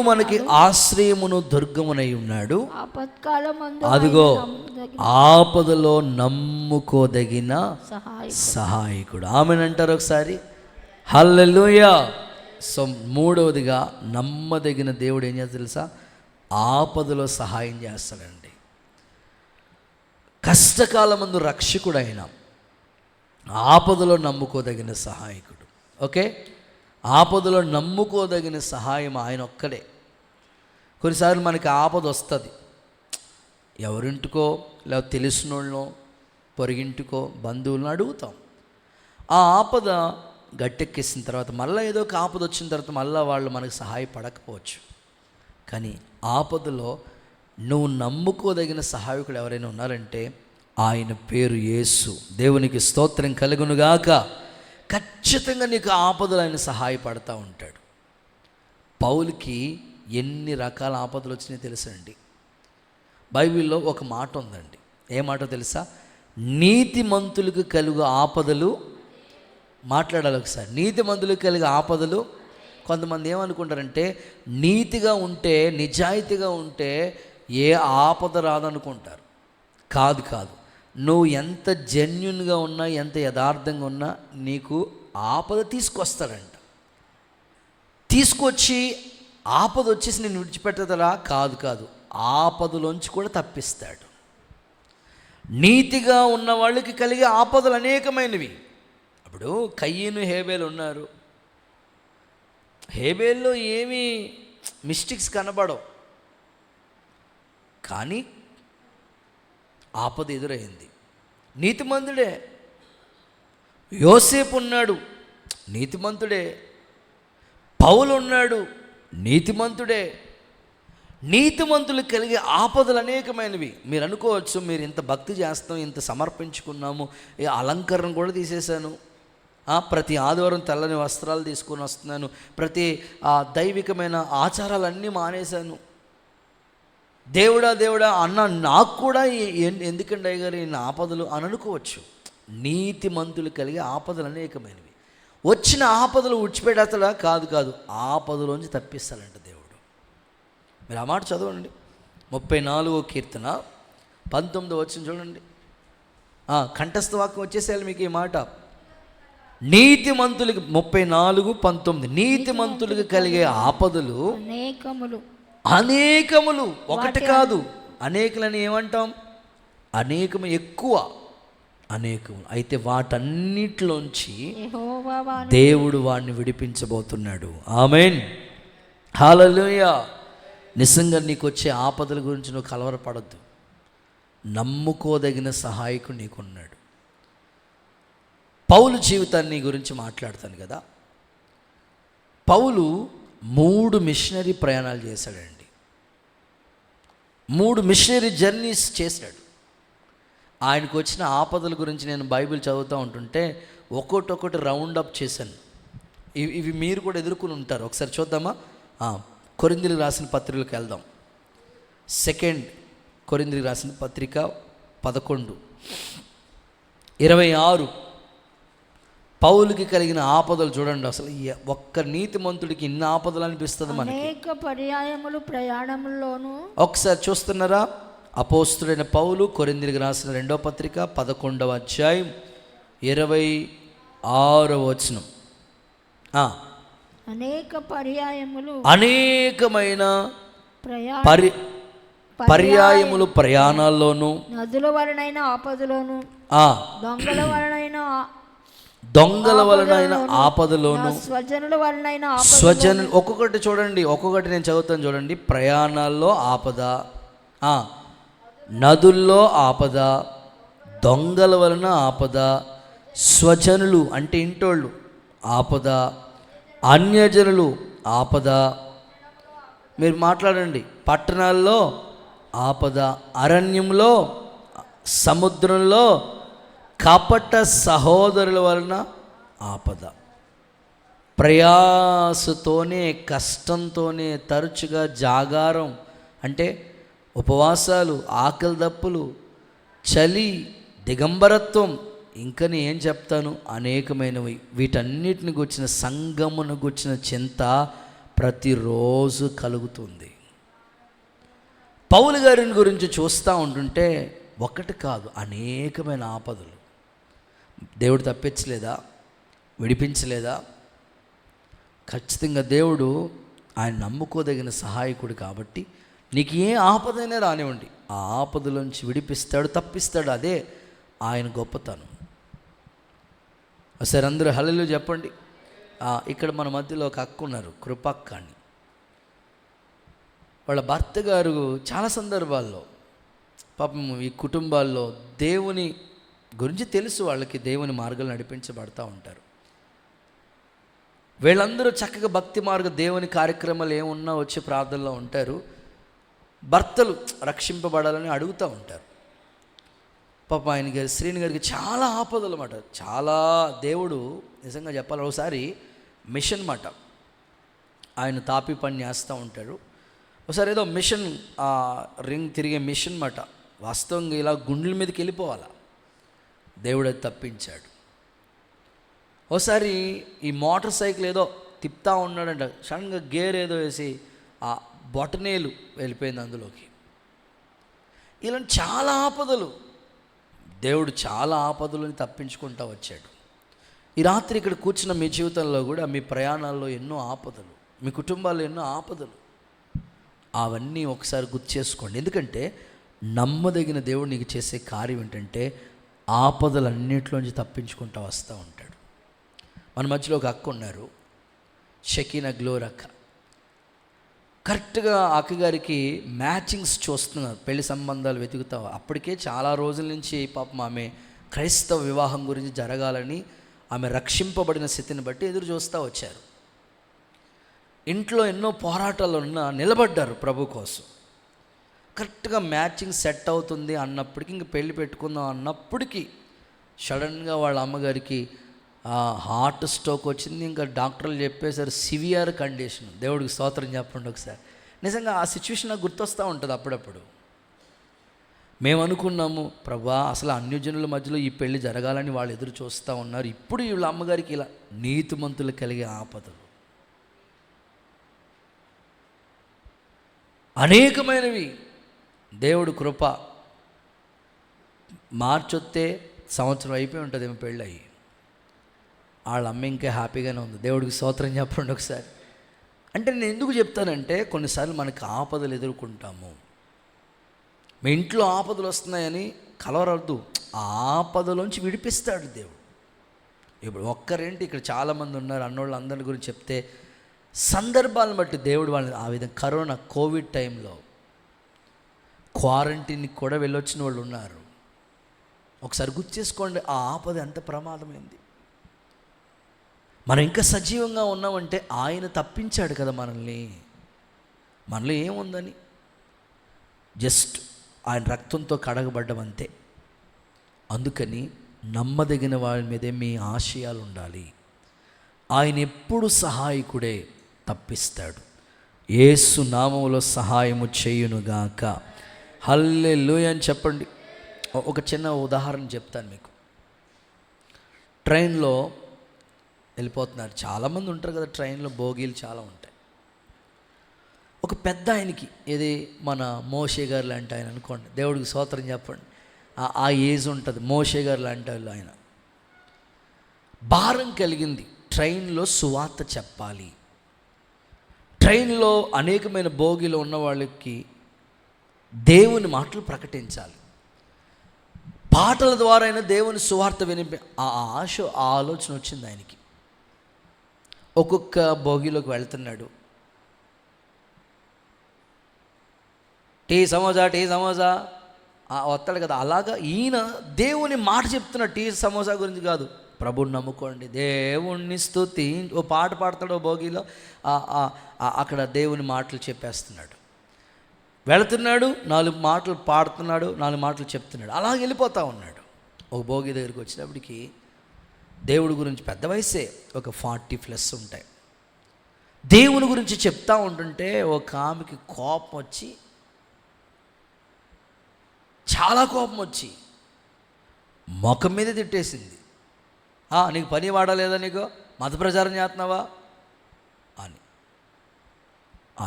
మనకి ఆశ్రయమును దుర్గమునై ఉన్నాడు, అదిగో ఆపదలో నమ్ముకోదగిన సహాయకుడు. ఆమెనంటారు ఒకసారి, హల్లెలూయా. సో 3వదిగా నమ్మదగిన దేవుడు ఏం చేస్తాడు తెలుసా? ఆపదలో సహాయం చేస్తాడండి. కష్టకాలమందు రక్షకుడు అయిన, ఆపదలో నమ్ముకోదగిన సహాయకుడు. ఓకే, ఆపదలో నమ్ముకోదగిన సహాయం ఆయన ఒక్కడే. కొన్నిసార్లు మనకి ఆపద వస్తుంది, ఎవరింటికో లేదా తెలిసిన వాళ్ళనో పొరిగింటికో బంధువులను అడుగుతాం. ఆ ఆపద గట్టెక్కేసిన తర్వాత మళ్ళీ ఏదో ఒక ఆపద వచ్చిన తర్వాత మళ్ళీ వాళ్ళు మనకు సహాయపడకపోవచ్చు. కానీ ఆపదలో నువ్వు నమ్ముకోదగిన సహాయకుడు ఎవరైనా ఉన్నారంటే ఆయన పేరు యేసు. దేవునికి స్తోత్రం కలుగునుగాక. ఖచ్చితంగా నీకు ఆపదలు ఆయన సహాయపడతా ఉంటాడు. పౌలుకి ఎన్ని రకాల ఆపదలు వచ్చినాయో తెలుసండి. బైబిల్లో ఒక మాట ఉందండి, ఏ మాట తెలుసా? నీతిమంతులకు కలుగు ఆపదలు. మాట్లాడాలి ఒకసారి. నీతిమంతులకు కలిగే ఆపదలు. కొంతమంది ఏమనుకుంటారంటే నీతిగా ఉంటే, నిజాయితీగా ఉంటే ఏ ఆపద రాదనుకుంటారు. కాదు కాదు, నువ్వు ఎంత జెన్యున్గా ఉన్నా, ఎంత యథార్థంగా ఉన్నా నీకు ఆపద తీసుకొస్తాడంట. తీసుకొచ్చి ఆపద వచ్చేసి నేను విడిచిపెట్టదరా? కాదు కాదు, ఆపదలోంచి కూడా తప్పిస్తాడు. నీతిగా ఉన్న వాళ్ళకి కలిగే ఆపదలు అనేకమైనవి. ఇప్పుడు కయ్యను హేబేలు ఉన్నారు. హేబేల్లో ఏమీ మిస్టేక్స్ కనబడవు, కానీ ఆపద ఎదురైంది. నీతిమంతుడే. యోసేపు ఉన్నాడు, నీతిమంతుడే. పౌలు ఉన్నాడు, నీతిమంతుడే. నీతిమంతులు కలిగే ఆపదలు అనేకమైనవి. మీరు అనుకోవచ్చు, మీరు ఇంత భక్తి చేస్తాం, ఇంత సమర్పించుకున్నాము, అలంకరణ కూడా తీసేశాను, ప్రతి ఆదివారం తెల్లని వస్త్రాలు తీసుకొని వస్తున్నాను, ప్రతి దైవికమైన ఆచారాలన్నీ మానేశాను, దేవుడా దేవుడా అన్న నాకు కూడా ఎందుకండి అయ్యగారు ఈ ఆపదలు అని అనుకోవచ్చు. నీతిమంతులు కలిగే ఆపదలు అనేకమైనవి. వచ్చిన ఆపదలు విడిచిపెడతాడా? కాదు కాదు, ఆపదలోంచి తప్పిస్తాడంట దేవుడు. మీరు ఆ మాట చదవండి. 34వ కీర్తన 19వ వచనం చూడండి. కంఠస్థ వాక్యం వచ్చేసేయాలి మీకు ఈ మాట. నీతిమంతులకి 34:19 నీతిమంతులకు కలిగే ఆపదలు అనేకములు. ఒకటి కాదు, అనేకులని ఏమంటాం? అనేకము, ఎక్కువ, అనేకము. అయితే వాటన్నిటిలోంచి దేవుడు వాడిని విడిపించబోతున్నాడు. ఆమేన్, హల్లెలూయా. నిజంగా నీకు వచ్చే ఆపదల గురించి నువ్వు కలవరపడద్దు. నమ్ముకోదగిన సహాయకుడు నీకున్నాడు. పౌలు జీవితాన్ని గురించి మాట్లాడతాను కదా. పౌలు 3 మిషనరీ ప్రయాణాలు చేశాడండి. 3 మిషనరీ జర్నీస్ చేశాడు. ఆయనకు వచ్చిన ఆపదల గురించి నేను బైబిల్ చదువుతూ ఉంటుంటే ఒక్కొక్కటి రౌండప్ చేశాను. ఇవి మీరు కూడా ఎదుర్కొని ఉంటారు. ఒకసారి చూద్దామా? కొరింథీయులకు రాసిన పత్రికలకు వెళ్దాం. 2 కొరింథీయులకు రాసిన పత్రిక 11:26 పౌలుకి కలిగిన ఆపదలు చూడండి. అసలు ఒక్క నీతిమంతుడికి ఇన్ని ఆపదలు అనిపిస్తుంది మనకి. అనేక పర్యాయములు ప్రయాణముల్లోనూ. ఒకసారి చూస్తున్నారా? అపోస్తుడైన పౌలు కొరింథీయులకు రాసిన 2వ పత్రిక 11వ అధ్యాయం 26వ వచనం. అనేక పర్యాయములు, అనేకమైన పర్యాయములు ప్రయాణాల్లోనూ, నదుల వలనైన ఆపదలోను, దొంగల వలనైన ఆపదలోను, స్వజనుల ఒక్కొక్కటి చూడండి, ఒక్కొక్కటి నేను చదువుతాను చూడండి. ప్రయాణాల్లో ఆపద, నదుల్లో ఆపద, దొంగల వలన ఆపద, స్వజనులు అంటే ఇంటోళ్ళు ఆపద, అన్యజనులు ఆపద. మీరు మాట్లాడండి. పట్టణాల్లో ఆపద, అరణ్యంలో, సముద్రంలో, కపట సహోదరుల వలన ఆపద. ప్రయాసతోనే, కష్టంతోనే, తరచుగా జాగారం అంటే ఉపవాసాలు, ఆకలి దప్పులు, చలి, దిగంబరత్వం, ఇంకని ఏం చెప్తాను, అనేకమైనవి. వీటన్నిటిని గుర్చిన, సంగమును గుర్చిన చింత ప్రతిరోజు కలుగుతుంది. పౌలు గారిని గురించి చూస్తూ ఉంటుంటే ఒకటి కాదు, అనేకమైన ఆపదలు. దేవుడు తప్పించలేదా? విడిపించలేదా? ఖచ్చితంగా దేవుడు ఆయన నమ్ముకోదగిన సహాయకుడు కాబట్టి నీకు ఏ ఆపదైనా రానివ్వండి, ఆ ఆపదలోంచి విడిపిస్తాడు, తప్పిస్తాడు. అదే ఆయన గొప్పతనం. సరే, అందరూ హల్లెలూయా చెప్పండి. ఇక్కడ మన మధ్యలో ఒక అక్క ఉన్నారు, కృపక్క అని. వాళ్ళ భర్త గారు చాలా సందర్భాల్లో పాపం ఈ కుటుంబాల్లో దేవుని గురించి తెలుసు, వాళ్ళకి దేవుని మార్గాలు నడిపించబడతా ఉంటారు. వీళ్ళందరూ చక్కగా భక్తి మార్గ దేవుని కార్యక్రమాలు ఏమున్నా వచ్చి ప్రార్థనలో ఉంటారు. భర్తలు రక్షింపబడాలని అడుగుతూ ఉంటారు. పాప ఆయన గారి, శ్రీని గారికి చాలా ఆపదలు అన్నమాట. చాలా దేవుడు నిజంగా చెప్పాలి, ఒకసారి మిషన్ మాట, ఆయన తాపి పని చేస్తూ ఉంటాడు. ఒకసారి ఏదో మిషన్, రింగ్ తిరిగే మిషన్ మాట, వాస్తవంగా ఇలా గుండెల మీదకి వెళ్ళిపోవాలా, దేవుడు అది తప్పించాడు. ఒకసారి ఈ మోటార్ సైకిల్ ఏదో తిప్పుతూ ఉన్నాడంట, సడన్గా గేర్ ఏదో వేసి ఆ బొటనేలు వెళ్ళిపోయింది అందులోకి. ఇలా చాలా ఆపదలు, దేవుడు చాలా ఆపదలను తప్పించుకుంటూ వచ్చాడు. ఈ రాత్రి ఇక్కడ కూర్చున్న మీ జీవితంలో కూడా, మీ ప్రయాణాల్లో ఎన్నో ఆపదలు, మీ కుటుంబాల్లో ఎన్నో ఆపదలు, అవన్నీ ఒకసారి గుర్తు చేసుకోండి. ఎందుకంటే నమ్మదగిన దేవుడు నీకు చేసే కార్యం ఏంటంటే ఆపదలన్నింటిలోంచి తప్పించుకుంటూ వస్తూ ఉంటాడు. మన మధ్యలో ఒక అక్క ఉన్నారు, షకీనా గ్లోర్ అక్క. కరెక్ట్గా అక్కగారికి మ్యాచింగ్స్ చూస్తున్నారు, పెళ్లి సంబంధాలు వెతుకుతావు. అప్పటికే చాలా రోజుల నుంచి పాపం ఆమె క్రైస్తవ వివాహం గురించి జరగాలని, ఆమె రక్షింపబడిన స్థితిని బట్టి ఎదురు చూస్తూ వచ్చారు. ఇంట్లో ఎన్నో పోరాటాలు ఉన్నా నిలబడ్డారు ప్రభు కోసం. కరెక్ట్గా మ్యాచింగ్ సెట్ అవుతుంది అన్నప్పటికీ, ఇంక పెళ్ళి పెట్టుకుందాం అన్నప్పటికీ సడన్గా వాళ్ళ అమ్మగారికి హార్ట్ స్ట్రోక్ వచ్చింది. ఇంకా డాక్టర్లు చెప్పేశారు సివియర్ కండిషన్. దేవుడికి స్తోత్రం చెప్పండి ఒకసారి. నిజంగా ఆ సిచ్యువేషన్ నాకు గుర్తొస్తూ ఉంటుంది అప్పుడప్పుడు. మేము అనుకున్నాము, ప్రభా అసలు అన్యజనుల మధ్యలో ఈ పెళ్లి జరగాలని వాళ్ళు ఎదురు చూస్తూ ఉన్నారు, ఇప్పుడు వీళ్ళ అమ్మగారికి ఇలా నీతిమంతులు కలిగే ఆపదలు అనేకమైనవి. దేవుడు కృప, మార్చొత్తే సంవత్సరం అయిపోయి ఉంటుంది ఏమో పెళ్ళి అయ్యి. వాళ్ళ అమ్మ ఇంకా హ్యాపీగానే ఉంది. దేవుడికి స్తోత్రం చెప్పండి ఒకసారి. అంటే నేను ఎందుకు చెప్తానంటే, కొన్నిసార్లు మనకి ఆపదలు ఎదుర్కొంటాము. మీ ఇంట్లో ఆపదలు వస్తున్నాయని కలవరద్దు, ఆ ఆపదలోంచి విడిపిస్తాడు దేవుడు. ఇప్పుడు ఒక్కరేంటి, ఇక్కడ చాలామంది ఉన్నారు, అన్నోళ్ళు అందరి గురించి చెప్తే సందర్భాలను బట్టి దేవుడు వాళ్ళని ఆ విధంగా, కరోనా కోవిడ్ టైంలో క్వారంటైన్కి కూడా వెళ్ళొచ్చిన వాళ్ళు ఉన్నారు. ఒకసారి గుర్తు చేసుకోండి, ఆ ఆపద ఎంత ప్రమాదమైంది. మనం ఇంకా సజీవంగా ఉన్నామంటే ఆయన తప్పించాడు కదా మనల్ని. మనలో ఏముందని, జస్ట్ ఆయన రక్తంతో కడగబడ్డం అంతే. అందుకని నమ్మదగిన వారి మీదే మీ ఆశయాలు ఉండాలి. ఆయన ఎప్పుడు సహాయకుడే, తప్పిస్తాడు. యేసు నామములో సహాయము చేయునుగాక. హల్లెలూయా అని చెప్పండి. ఒక చిన్న ఉదాహరణ చెప్తాను మీకు. ట్రైన్లో వెళ్ళిపోతున్నారు, చాలామంది ఉంటారు కదా ట్రైన్లో, బోగీలు చాలా ఉంటాయి. ఒక పెద్ద ఆయనకి, ఇది మన మోషే గారు లాంటి ఆయన అనుకోండి, దేవుడికి స్తోత్రం చెప్పండి, ఆ ఏజ్ ఉంటుంది, మోషే గారు లాంటి వాళ్ళు. ఆయన భారం కలిగింది, ట్రైన్లో సువార్త చెప్పాలి. ట్రైన్లో అనేకమైన బోగిలో ఉన్న వాళ్ళకి దేవుని మాటలు ప్రకటించాలి. పాటల ద్వారా అయినా దేవుని సువార్త ఆ ఆశ, ఆ ఆలోచన వచ్చింది ఆయనకి. ఒక్కొక్క బోగిలోకి వెళ్తున్నాడు. టీ సమోసా వస్తాడు కదా, అలాగా ఈయన దేవుని మాట చెప్తున్నాడు. టీ సమోసా గురించి కాదు, ప్రభుని నమ్ముకోండి, దేవుణ్ణి స్తుతి. ఓ పాట పాడతాడు ఓ భోగిలో, అక్కడ దేవుని మాటలు చెప్పేస్తున్నాడు. వెళుతున్నాడు, 4 మాటలు పాడుతున్నాడు, 4 మాటలు చెప్తున్నాడు, అలా వెళ్ళిపోతూ ఉన్నాడు. ఒక భోగి దగ్గరికి వచ్చినప్పటికి దేవుడి గురించి, పెద్ద వయసే, ఒక 40+ ఉంటాయి. దేవుని గురించి చెప్తా ఉంటుంటే ఒక ఆమెకి కోపం వచ్చి, చాలా కోపం వచ్చి ముఖం మీద తిట్టేసింది. నీకు పని వాడలేదా, నీకు మత ప్రచారం చేస్తున్నావా అని.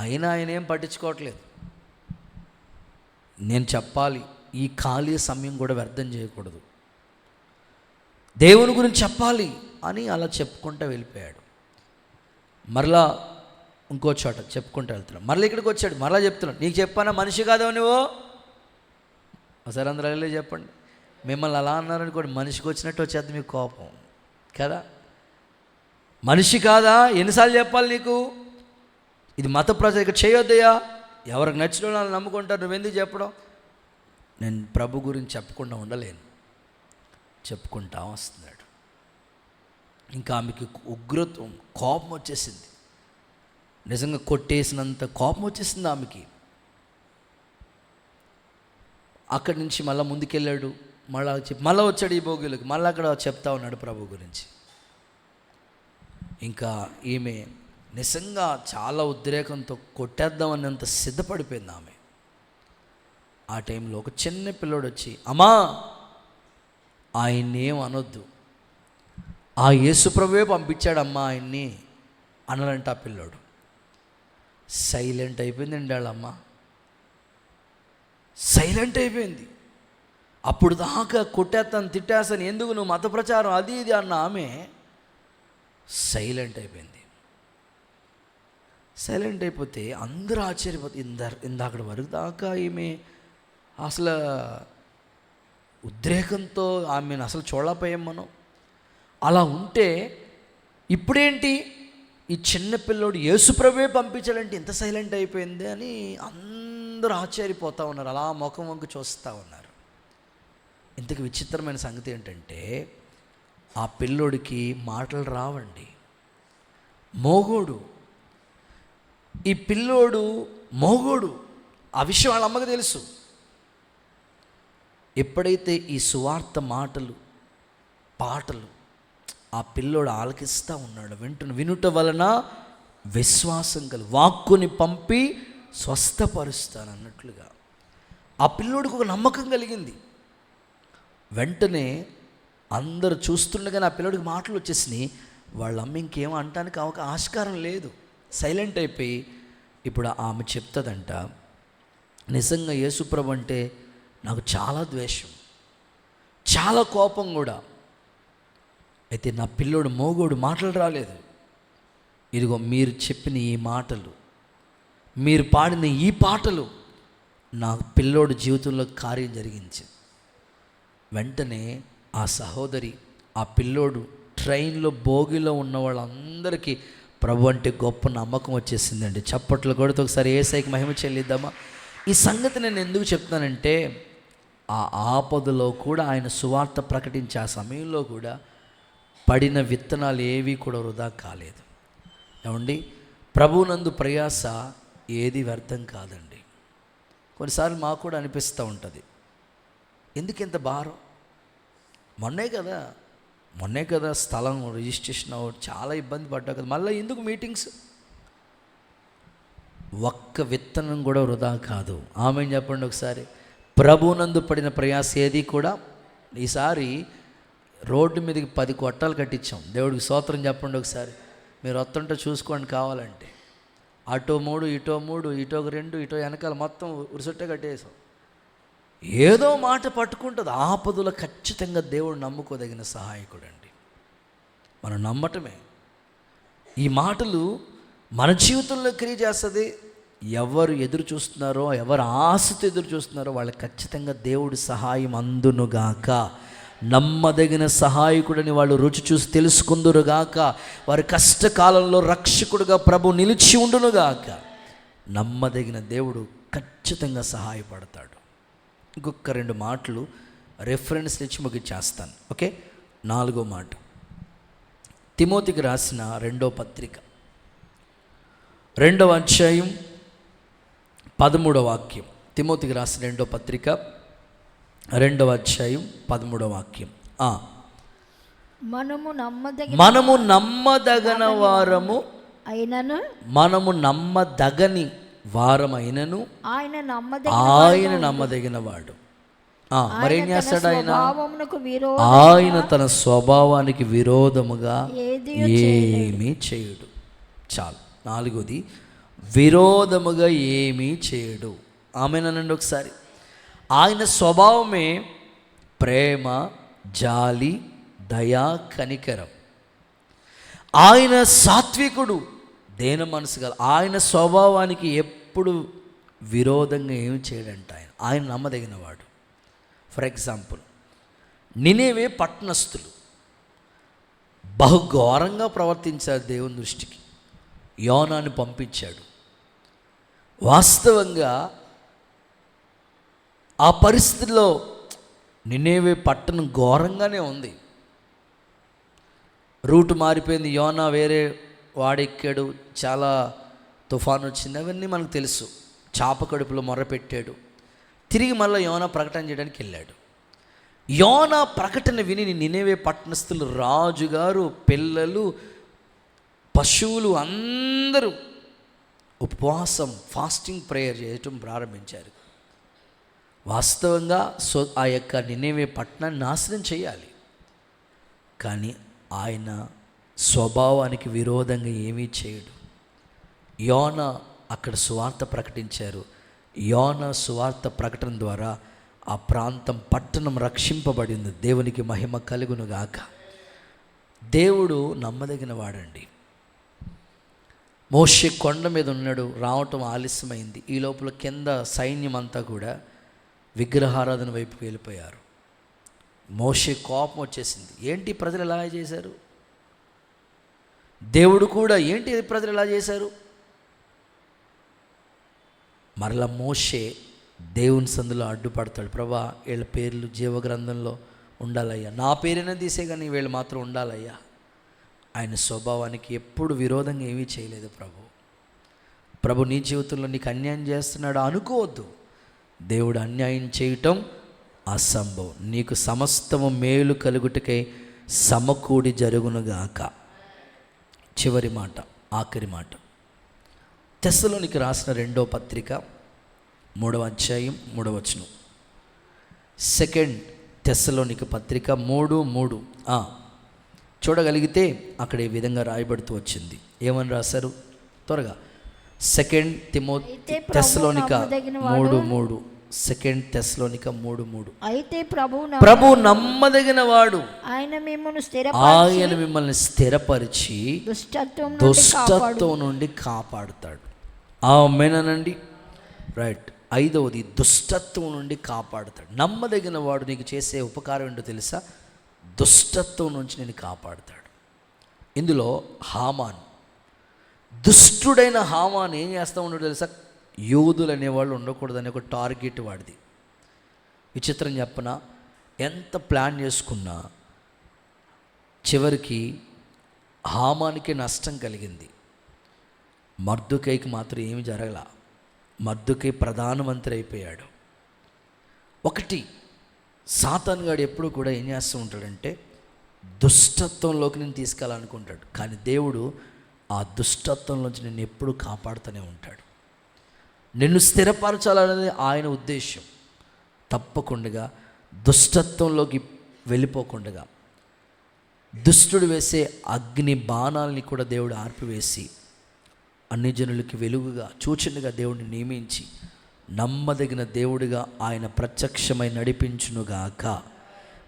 ఆయన ఏం పట్టించుకోవట్లేదు. నేను చెప్పాలి, ఈ ఖాళీ సమయం కూడా వ్యర్థం చేయకూడదు, దేవుని గురించి చెప్పాలి అని అలా చెప్పుకుంటూ వెళ్ళిపోయాడు. మరలా ఇంకో చోట చెప్పుకుంటూ వెళ్తున్నాడు. మరలా ఇక్కడికి వచ్చాడు, మరలా చెప్తున్నాడు, నీకు చెప్పానా మనిషి కాదా నువ్వు? ఒకసారి అందరూ అలా చెప్పండి. మిమ్మల్ని అలా అన్నారనుకోండి, మనిషికి వచ్చినట్టు వచ్చేది మీకు కోపం కదా. మనిషి కాదా, ఎన్నిసార్లు చెప్పాలి నీకు? ఇది మత ప్రచారం ఇక్కడ చేయొద్దయ్యా, ఎవరికి నచ్చిన వాళ్ళు నమ్ముకుంటారు, నువ్వెందుకు చెప్పడం? నేను ప్రభు గురించి చెప్పకుండా ఉండలేను, చెప్పుకుంటా వస్తున్నాడు. ఇంకా ఆమెకి ఉగ్రత్వం, కోపం వచ్చేసింది, నిజంగా కొట్టేసినంత కోపం వచ్చేసింది ఆమెకి. అక్కడి నుంచి మళ్ళీ ముందుకెళ్ళాడు, మళ్ళీ వచ్చాడు ఈ భోగిలోకి, మళ్ళీ అక్కడ చెప్తా ఉన్నాడు ప్రభు గురించి. ఇంకా ఈమె నిజంగా చాలా ఉద్రేకంతో కొట్టేద్దామన్నంత సిద్ధపడిపోయింది ఆమె. ఆ టైంలో ఒక చిన్న పిల్లోడు వచ్చి, అమ్మా ఆయన్నేం అనొద్దు, ఆ యేసుప్రభువే పంపించాడమ్మా ఆయన్ని అన్నాడంట. ఆ పిల్లోడు సైలెంట్ అయిపోయిందండి. వాళ్ళమ్మ సైలెంట్ అయిపోయింది. అప్పుడు దాకా కొట్టేస్తాను, తిట్టేస్తాను, ఎందుకు నువ్వు మత ప్రచారం అది ఇది అన్న ఆమె సైలెంట్ అయిపోయింది. సైలెంట్ అయిపోతే అందరూ ఆశ్చర్యపోతే, ఇందాకటి వరకు దాకా ఈమె అసలు ఉద్రేకంతో ఆమెను అసలు చూడలేకపోయాం మనం. అలా ఉంటే ఇప్పుడేంటి ఈ చిన్న పిల్లోడు యేసుప్రభువే పంపించాడంటే ఇంత సైలెంట్ అయిపోయింది అని అందరూ ఆశ్చర్యపోతూ ఉన్నారు, అలా ముఖం వంక చూస్తూ ఉన్నారు. ఇంతకు విచిత్రమైన సంగతి ఏంటంటే, ఆ పిల్లోడికి మాటలు రావండి, మోగోడు. ఈ పిల్లోడు మోగోడు, ఆ విషయం వాళ్ళ అమ్మకి తెలుసు. ఎప్పుడైతే ఈ సువార్త మాటలు, పాటలు ఆ పిల్లోడు ఆలకిస్తూ ఉన్నాడు, వినుట వలన విశ్వాసం కలు, వాక్కుని పంపి స్వస్థపరుస్తానన్నట్లుగా ఆ పిల్లోడికి ఒక నమ్మకం కలిగింది. వెంటనే అందరు చూస్తుండగానే ఆ పిల్లోడికి మాటలు వచ్చేసినాయి. వాళ్ళ అమ్మ ఇంకేమో అంటానికి ఆస్కారం లేదు, సైలెంట్ అయిపోయి ఇప్పుడు ఆమె చెప్తుందంట, నిజంగా యేసుప్రభు అంటే నాకు చాలా ద్వేషం, చాలా కోపం కూడా. అయితే నా పిల్లోడు మోగోడు, మాటలు రాలేదు. ఇదిగో మీరు చెప్పిన ఈ మాటలు, మీరు పాడిన ఈ పాటలు నా పిల్లోడు జీవితంలో కార్యం జరిగించింది. వెంటనే ఆ సహోదరి, ఆ పిల్లోడు ట్రైన్లో భోగిలో ఉన్న వాళ్ళందరికీ ప్రభు అంటే గొప్ప నమ్మకం వచ్చేసిందండి. చప్పట్లు కొడితే ఒకసారి యేసయ్యకి మహిమ చెల్లిద్దామా. ఈ సంగతి నేను ఎందుకు చెప్తానంటే, ఆ ఆపదలో కూడా ఆయన సువార్త ప్రకటించే ఆ సమయంలో కూడా పడిన విత్తనాలు ఏవి కూడా వృధా కాలేదు. ఏమండి, ప్రభువునందు ప్రయాస ఏది వ్యర్థం కాదండి. కొన్నిసార్లు మాకు కూడా అనిపిస్తూ ఉంటుంది, ఎందుకు ఇంత భారం? మొన్నే కదా స్థలం రిజిస్ట్రేషన్ చాలా ఇబ్బంది పడ్డా కదా, మళ్ళీ ఎందుకు మీటింగ్స్? ఒక్క విత్తనం కూడా వృధా కాదు. ఆమె చెప్పండి ఒకసారి. ప్రభువునందు పడిన ప్రయాస ఏది కూడా. ఈసారి రోడ్డు మీదకి 10 కొట్టాలు కట్టించాం, దేవుడికి స్తోత్రం చెప్పండి ఒకసారి. మీరు వస్తుంటే చూసుకోండి, కావాలంటే అటో 3 ఇటో 3 ఇటో 2 ఇటో వెనకాల మొత్తం ఉరిసొట్టే కట్టేసాం. ఏదో మాట పట్టుకుంటుంది. ఆపదలో ఖచ్చితంగా దేవుడు నమ్ముకోదగిన సహాయకుడు అండి. మనం నమ్మటమే. ఈ మాటలు మన జీవితంలో క్రియ చేస్తుంది. ఎవరు ఎదురు చూస్తున్నారో, ఎవరు ఆశతో ఎదురు చూస్తున్నారో వాళ్ళకి ఖచ్చితంగా దేవుడి సహాయం అందునుగాక. నమ్మదగిన సహాయకుడని వాళ్ళు రుచి చూసి తెలుసుకుందురుగాక. వారి కష్టకాలంలో రక్షకుడుగా ప్రభు నిలిచి ఉండునుగాక. నమ్మదగిన దేవుడు ఖచ్చితంగా సహాయపడతాడు. ఇంకొక 2 మాటలు రెఫరెన్స్లు ఇచ్చి ముగించేస్తాను. ఓకే, 4వ మాట తిమోతికి రాసిన 2వ పత్రిక 2వ అధ్యాయం 13వ వాక్యం. తిమోతికి రాసిన 2వ పత్రిక 2వ అధ్యాయం 13వ వాక్యం. మనము నమ్మదగన వారము అయినను, మనము నమ్మదగని వారమైనను ఆయన నమ్మదగిన వాడు. మరేం చేస్తాడు ఆయన? ఆయన తన స్వభావానికి విరోధముగా ఏమీ చేయడు. చాలు. 4వది, విరోధముగా ఏమీ చేయడు. ఆమేనండి ఒకసారి. ఆయన స్వభావమే ప్రేమ, జాలి, దయా, కనికరం. ఆయన సాత్వికుడు, దేన మనసు గల. ఆయన స్వభావానికి ఎప్పుడు విరోధంగా ఏమి చేయడంట. ఆయన నమ్మదగినవాడు. ఫర్ ఎగ్జాంపుల్, నినేవే పట్టణస్థులు బహుఘోరంగా ప్రవర్తించారు దేవుని దృష్టికి. యోనాని పంపించాడు. వాస్తవంగా ఆ పరిస్థితిలో నినేవే పట్టణం ఘోరంగానే ఉంది. రూట్ మారిపోయింది. యోనా వేరే వాడెక్కాడు, చాలా తుఫాను వచ్చింది, అవన్నీ మనకు తెలుసు. చాప కడుపులో మొర్రపెట్టాడు. తిరిగి మళ్ళీ యోనా ప్రకటన చేయడానికి వెళ్ళాడు. యోనా ప్రకటన విని నినేవే పట్టణస్థులు, రాజుగారు, పిల్లలు, పశువులు అందరూ ఉపవాసం, ఫాస్టింగ్ ప్రేయర్ చేయటం ప్రారంభించారు. వాస్తవంగా ఆ యొక్క నినేవే పట్టణాన్ని నాశనం చేయాలి. కానీ ఆయన స్వభావానికి విరోధంగా ఏమీ చేయడు. యోనా అక్కడ సువార్త ప్రకటించారు. యోనా సువార్త ప్రకటన ద్వారా ఆ ప్రాంతం, పట్టణం రక్షింపబడింది. దేవునికి మహిమ కలుగును గాక. దేవుడు నమ్మదగిన వాడండి. మోషే కొండ మీద ఉన్నాడు, రావటం ఆలస్యమైంది. ఈ లోపల కింద సైన్యం అంతా కూడా విగ్రహారాధన వైపు వెళ్ళిపోయారు. మోషే కోపం వచ్చేసింది. ఏంటి ప్రజలు ఎలా చేశారు? దేవుడు కూడా ఏంటి ప్రజలు ఎలా చేశారు? మరలా మోషే దేవుని సందులో అడ్డుపడతాడు. ప్రభా, వీళ్ళ పేర్లు జీవగ్రంథంలో ఉండాలయ్యా, నా పేరైనా తీసే కానీ వీళ్ళు మాత్రం ఉండాలయ్యా. ఆయన స్వభావానికి ఎప్పుడు విరోధంగా ఏమీ చేయలేదు. ప్రభు నీ జీవితంలో నీకు అన్యాయం చేస్తున్నాడు అనుకోవద్దు. దేవుడు అన్యాయం చేయటం అసంభవం. నీకు సమస్తము మేలు కలుగుటకై సమకూడి జరుగునుగాక. చివరి మాట, ఆఖరి మాట, తెస్సలోనికి రాసిన 2వ పత్రిక 3వ అధ్యాయం 3వ వచనం. 2 తెస్సలోనికి పత్రిక 3:3 చూడగలిగితే అక్కడ ఈ విధంగా రాయబడుతూ వచ్చింది. ఏమని రాశారు? త్వరగా 2 తెస్సలోనిక 3:3. 2 తెస్సలోనిక 3:3. అయితే ప్రభు నమ్మదగిన వాడు, ఆయన మిమ్మల్ని స్థిరపరిచి దుష్టత్వం నుండి కాపాడుతాడు. ఆమేనండి. రైట్. 5వది, దుష్టత్వం నుండి కాపాడుతాడు. నమ్మదగిన వాడు నీకు చేసే ఉపకారం ఏంటో తెలుసా? దుష్టత్వం నుంచి నేను కాపాడుతాడు. ఇందులో హామాన్, దుష్టుడైన హామాన్ ఏం చేస్తూ ఉన్నాడో తెలుసా? యూదులు అనేవాళ్ళు ఉండకూడదని ఒక టార్గెట్ వాడిది. విచిత్రం చెప్పనా, ఎంత ప్లాన్ చేసుకున్నా చివరికి హామానికి నష్టం కలిగింది. మర్దుకైకి మాత్రం ఏమి జరగల. మర్దుకై ప్రధానమంత్రి అయిపోయాడు. ఒకటి, సాతాను గాడు ఎప్పుడు కూడా ఏం చేస్తూ ఉంటాడంటే దుష్టత్వంలోకి నేను తీసుకెళ్ళాలనుకుంటాడు. కానీ దేవుడు ఆ దుష్టత్వంలోంచి నిన్ను ఎప్పుడు కాపాడుతూనే ఉంటాడు. నిన్ను స్థిరపరచాలనేది ఆయన ఉద్దేశం. తప్పకుండా దుష్టత్వంలోకి వెళ్ళిపోకుండా దుష్టుడు వేసే అగ్ని బాణాలని కూడా దేవుడు ఆర్పివేసి అన్ని జనులకి వెలుగుగా, సూచనగా దేవుడిని నియమించి నమ్మదగిన దేవుడిగా ఆయన ప్రత్యక్షమై నడిపించునుగాక.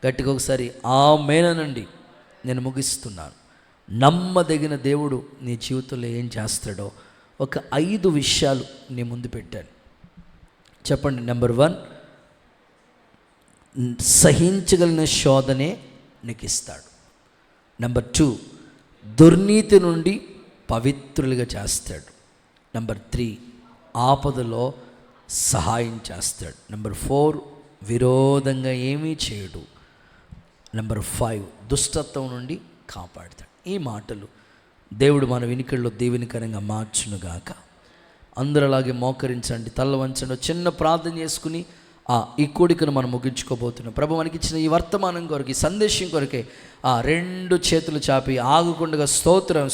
గట్టిగా ఒకసారి ఆమేనండి. నేను ముగిస్తున్నాను. నమ్మదగిన దేవుడు నీ జీవితంలో ఏం చేస్తాడో ఒక 5 విషయాలు నీ ముందు పెట్టాను. చెప్పండి. నెంబర్ 1, సహించగలిగిన శోధనే నీకు ఇస్తాడు. నెంబర్ 2, దుర్నీతి నుండి పవిత్రులుగా చేస్తాడు. నెంబర్ 3, ఆపదలో సహాయం చేస్తాడు. నెంబర్ 4, విరోధంగా ఏమీ చేయడు. నెంబర్ 5, దుష్టత్వం నుండి కాపాడుతాడు. ఈ మాటలు దేవుడు మన వినికిడిలో దీవెనకరంగా మార్చునుగాక. అందరూ అలాగే మోకరించండి, తల్ల వంచండి, చిన్న ప్రార్థన చేసుకుని ఈ కోడికను మనం ముగించుకోబోతున్నాం. ప్రభు మనకి ఇచ్చిన ఈ వర్తమానం కొరకు, ఈ సందేశం కొరకే 2 చేతులు చాపి ఆగకుండా స్తోత్రం